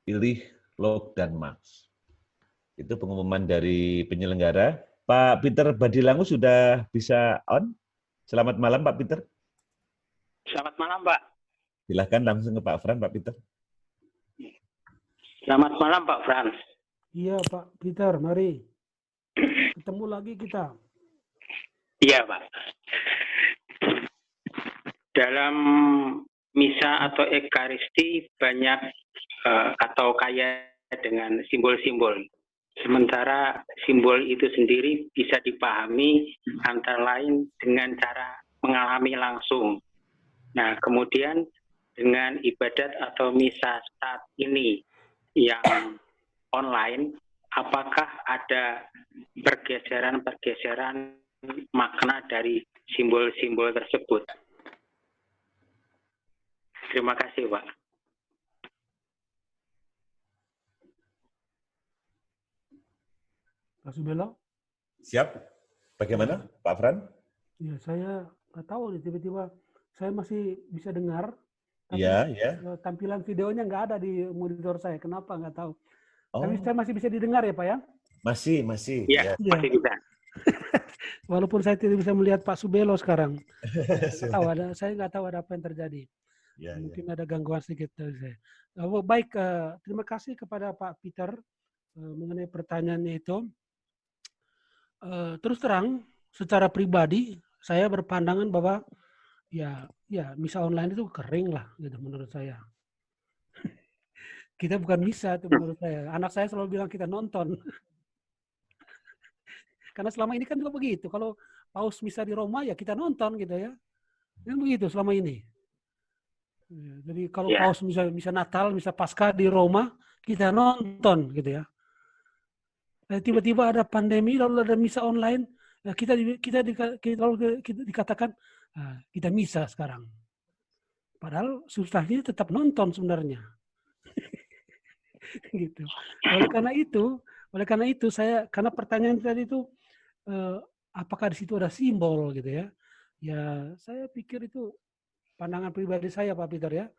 Illich, Locke, dan Marx. Itu pengumuman dari penyelenggara. Pak Peter Badilangu sudah bisa on? Selamat malam, Pak Peter. Selamat malam, Pak. Silahkan langsung ke Pak Fran, Pak Peter. Selamat malam, Pak Fran. Iya, Pak Peter, mari. Ketemu lagi kita. Iya, Pak. dalam misa atau ekaristi banyak atau kaya dengan simbol-simbol. Sementara simbol itu sendiri bisa dipahami antara lain dengan cara mengalami langsung. Nah, kemudian dengan ibadat atau misa saat ini yang online, apakah ada pergeseran-pergeseran makna dari simbol-simbol tersebut? Terima kasih, Pak. Pak Subelo? Siap? Bagaimana, Pak Fran? Ya, saya nggak tahu nih, tiba-tiba saya masih bisa dengar, tapi Iya, ya. tampilan videonya nggak ada di monitor saya. Kenapa? Nggak tahu. Tapi Oh, saya masih bisa didengar ya, Pak ya? masih. Ya, Ya. masih bisa. Walaupun saya tidak bisa melihat Pak Subelo sekarang. Saya nggak tahu ada apa yang terjadi. Ya, ya. Mungkin ada gangguan sedikit dari saya. Baik, terima kasih kepada Pak Peter mengenai pertanyaannya itu. Terus terang, secara pribadi saya berpandangan bahwa ya misa online itu kering lah, gitu menurut saya. Kita bukan misa itu menurut saya. Anak saya selalu bilang kita nonton. Karena selama ini kan juga begitu. Kalau paus misa di Roma ya kita nonton gitu ya. Kan begitu selama ini. Jadi kalau paus misa Natal, misa Paskah di Roma, kita nonton gitu ya. Tiba-tiba ada pandemi lalu ada misa online, kita dikatakan kita misa sekarang. Padahal substansinya tetap nonton sebenarnya. Gitu. Oleh karena itu saya, karena pertanyaan tadi itu apakah di situ ada simbol gitu ya? Ya saya pikir itu pandangan pribadi saya, Pak Peter ya.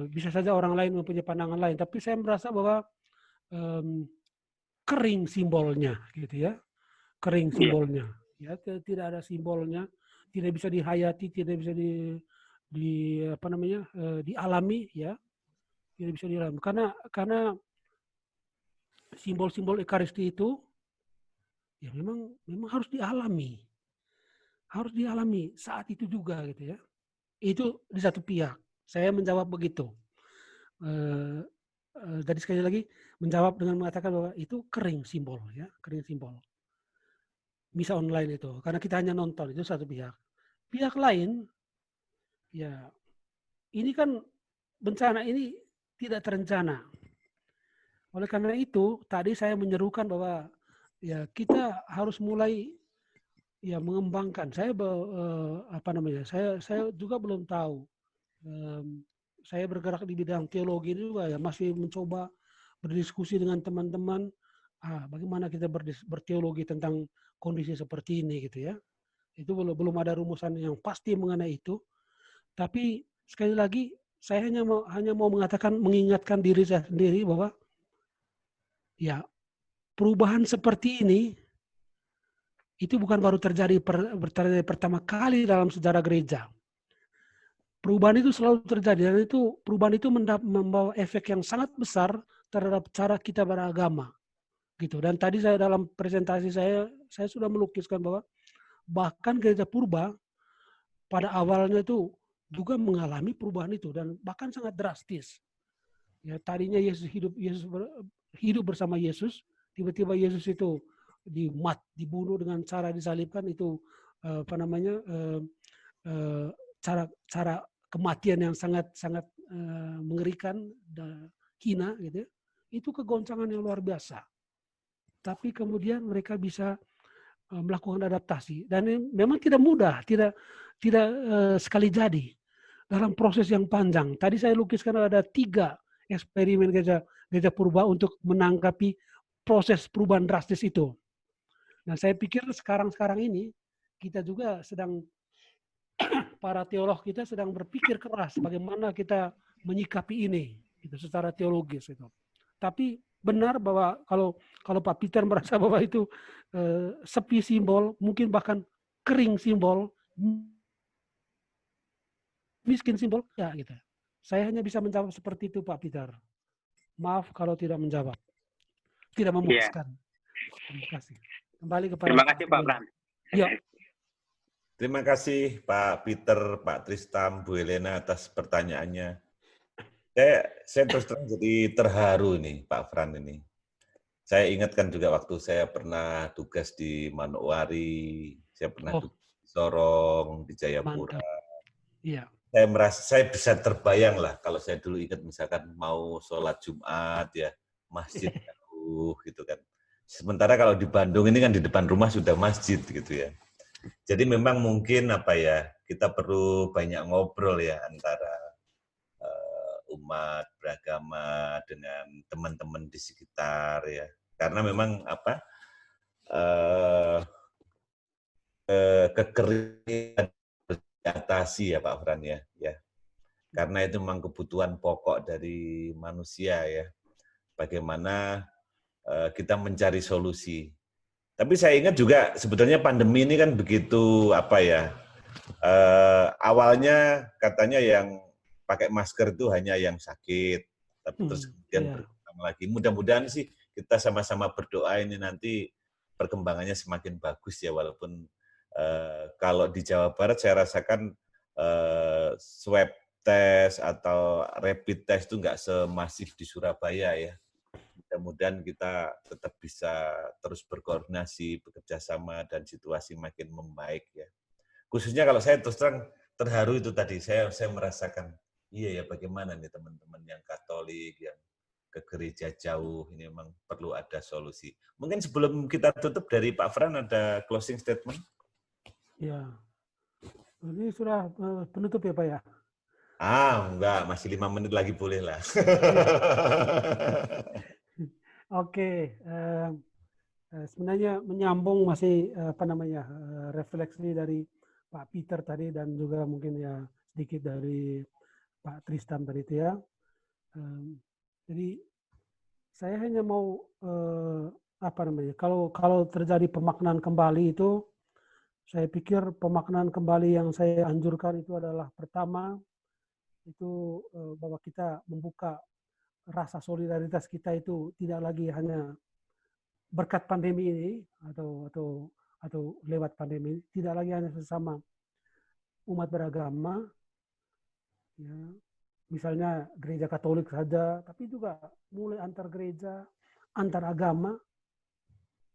Bisa saja orang lain mempunyai pandangan lain, tapi saya merasa bahwa kering simbolnya, gitu ya, kering simbolnya, ya tidak ada simbolnya, tidak bisa dihayati, tidak bisa dialami, ya, tidak bisa dialami, karena simbol-simbol Ekaristi itu, ya memang harus dialami saat itu juga, gitu ya, itu di satu pihak, saya menjawab begitu. Tadi sekali lagi menjawab dengan mengatakan bahwa itu kering simbol, ya, kering simbol. Misa online itu, karena kita hanya nonton, itu satu pihak. Pihak lain, ya, ini kan bencana ini tidak terencana. Oleh karena itu, tadi saya menyerukan bahwa ya kita harus mulai ya mengembangkan. Saya juga belum tahu. Saya bergerak di bidang teologi juga ya, masih mencoba berdiskusi dengan teman-teman bagaimana kita berteologi tentang kondisi seperti ini gitu ya. Itu belum ada rumusan yang pasti mengenai itu. Tapi sekali lagi saya hanya mau mengingatkan diri saya sendiri bahwa ya perubahan seperti ini itu bukan baru terjadi pertama kali dalam sejarah gereja. Perubahan itu selalu terjadi dan perubahan itu membawa efek yang sangat besar terhadap cara kita beragama. Gitu. Dan tadi saya dalam presentasi saya sudah melukiskan bahwa bahkan gereja purba pada awalnya itu juga mengalami perubahan itu dan bahkan sangat drastis. Ya, tadinya Yesus hidup bersama Yesus, tiba-tiba Yesus itu dibunuh dengan cara disalibkan, itu cara kematian yang sangat mengerikan dan hina gitu ya. Itu kegoncangan yang luar biasa. Tapi kemudian mereka bisa melakukan adaptasi dan memang tidak mudah, tidak sekali jadi, dalam proses yang panjang. Tadi saya lukiskan ada 3 eksperimen gereja purba untuk menanggapi proses perubahan drastis itu. Nah, saya pikir sekarang ini kita juga sedang para teolog kita sedang berpikir keras bagaimana kita menyikapi ini gitu, secara teologis itu. Tapi benar bahwa kalau Pak Peter merasa bahwa itu sepi simbol, mungkin bahkan kering simbol, miskin simbol, ya gitu. Saya hanya bisa menjawab seperti itu, Pak Peter. Maaf kalau tidak menjawab, tidak memuaskan. Terima kasih. Kembali kepada Terima kasih Pak Fran. Ya. Terima kasih Pak Peter, Pak Tristam, Bu Helena atas pertanyaannya. Saya terus terang jadi terharu nih Pak Fran ini. Saya ingatkan juga waktu saya pernah tugas di Manokwari, saya pernah Oh, tugas di Sorong, di Jayapura. mantap. Iya. Saya merasa saya bisa terbayang lah kalau saya dulu ingat misalkan mau sholat Jumat ya, masjid jauh gitu kan. Sementara kalau di Bandung ini kan di depan rumah sudah masjid gitu ya. Jadi memang mungkin apa ya, kita perlu banyak ngobrol ya antara umat beragama dengan teman-teman di sekitar ya. Karena memang apa kekeringan harus diatasi ya Pak Fran ya. Karena itu memang kebutuhan pokok dari manusia ya. Bagaimana kita mencari solusi. Tapi saya ingat juga sebetulnya pandemi ini kan begitu apa ya, awalnya katanya yang pakai masker itu hanya yang sakit, tapi terus kemudian berkembang lagi. Mudah-mudahan sih kita sama-sama berdoa ini nanti perkembangannya semakin bagus ya, walaupun kalau di Jawa Barat saya rasakan swab test atau rapid test itu nggak semasif di Surabaya ya. Mudah-mudahan kita tetap bisa terus berkoordinasi, bekerja sama, dan situasi makin membaik ya. Khususnya kalau saya terus terang terharu itu tadi, saya merasakan, iya ya bagaimana nih teman-teman yang Katolik, yang ke gereja jauh, ini memang perlu ada solusi. Mungkin sebelum kita tutup dari Pak Fran ada closing statement? Ya, ini sudah penutup ya Pak ya? Enggak, masih 5 menit lagi boleh lah. Oke, sebenarnya menyambung masih refleksi dari Pak Peter tadi dan juga mungkin ya sedikit dari Pak Tristam tadi itu ya. Jadi saya hanya mau kalau terjadi pemaknaan kembali itu, saya pikir pemaknaan kembali yang saya anjurkan itu adalah pertama itu bahwa kita membuka rasa solidaritas kita itu tidak lagi hanya berkat pandemi ini atau lewat pandemi, tidak lagi hanya sesama umat beragama, ya, misalnya gereja Katolik saja, tapi juga mulai antar gereja, antar agama,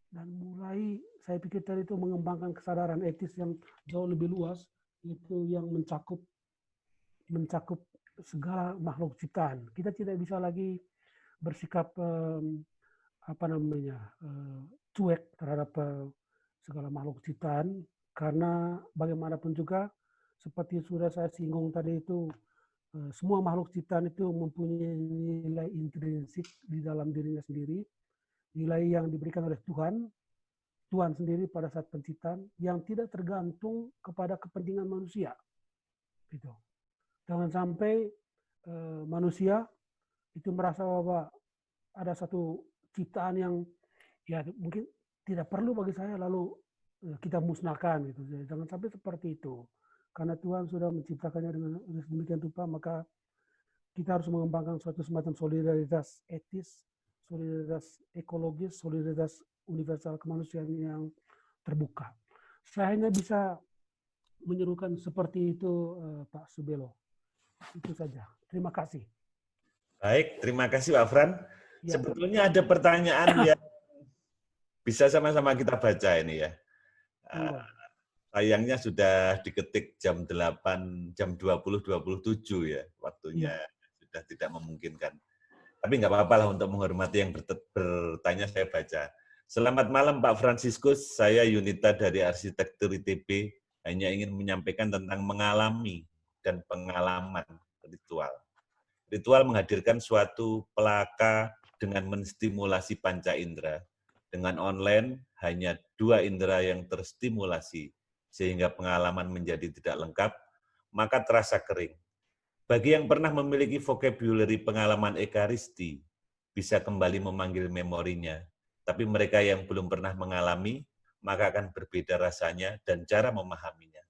dan mulai saya pikir tadi itu mengembangkan kesadaran etis yang jauh lebih luas, itu yang mencakup segala makhluk ciptaan. Kita tidak bisa lagi bersikap cuek terhadap segala makhluk ciptaan, karena bagaimanapun juga seperti sudah saya singgung tadi itu, semua makhluk ciptaan itu mempunyai nilai intrinsik di dalam dirinya sendiri, nilai yang diberikan oleh Tuhan sendiri pada saat penciptaan, yang tidak tergantung kepada kepentingan manusia. Gitu. Jangan sampai manusia itu merasa bahwa ada satu ciptaan yang ya mungkin tidak perlu bagi saya lalu kita musnahkan gitu. Jangan sampai seperti itu. Karena Tuhan sudah menciptakannya dengan demikian rupa, maka kita harus mengembangkan suatu semacam solidaritas etis, solidaritas ekologis, solidaritas universal kemanusiaan yang terbuka. Saya hanya bisa menyerukan seperti itu, Pak Subelo. Itu saja. Terima kasih. Baik, terima kasih Pak Fran. Ya. Sebetulnya ada pertanyaan yang bisa sama-sama kita baca ini ya. Sayangnya sudah diketik jam 8, jam 20.27 ya, waktunya sudah tidak memungkinkan. Tapi nggak apa-apa lah untuk menghormati yang bertanya saya baca. Selamat malam Pak Franciscus, saya Yunita dari Arsitektur ITB, hanya ingin menyampaikan tentang mengalami dan pengalaman ritual. Ritual menghadirkan suatu pelaka dengan menstimulasi panca indera. Dengan online, hanya 2 indera yang terstimulasi, sehingga pengalaman menjadi tidak lengkap, maka terasa kering. Bagi yang pernah memiliki vocabulary pengalaman ekaristi, bisa kembali memanggil memorinya. Tapi mereka yang belum pernah mengalami, maka akan berbeda rasanya dan cara memahaminya.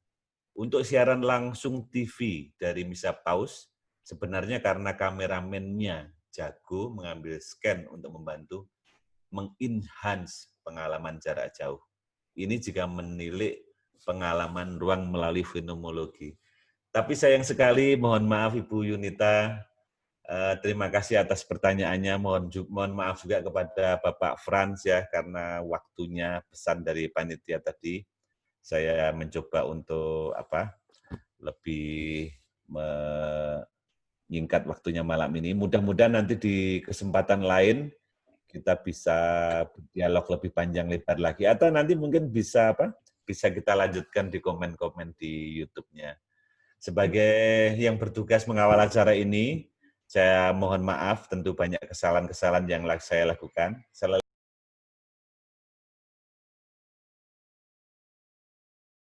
Untuk siaran langsung TV dari Misa Paus, sebenarnya karena kameramennya jago mengambil scan untuk membantu mengenhance pengalaman jarak jauh. Ini jika menilik pengalaman ruang melalui fenomenologi. Tapi sayang sekali, mohon maaf Ibu Yunita, terima kasih atas pertanyaannya. Mohon maaf juga kepada Bapak Frans ya, karena waktunya pesan dari panitia tadi. Saya mencoba untuk lebih menyingkat waktunya malam ini. Mudah-mudahan nanti di kesempatan lain kita bisa berdialog lebih panjang lebar lagi. Atau nanti mungkin bisa bisa kita lanjutkan di komen-komen di YouTube-nya. Sebagai yang bertugas mengawal acara ini, saya mohon maaf tentu banyak kesalahan-kesalahan yang saya lakukan.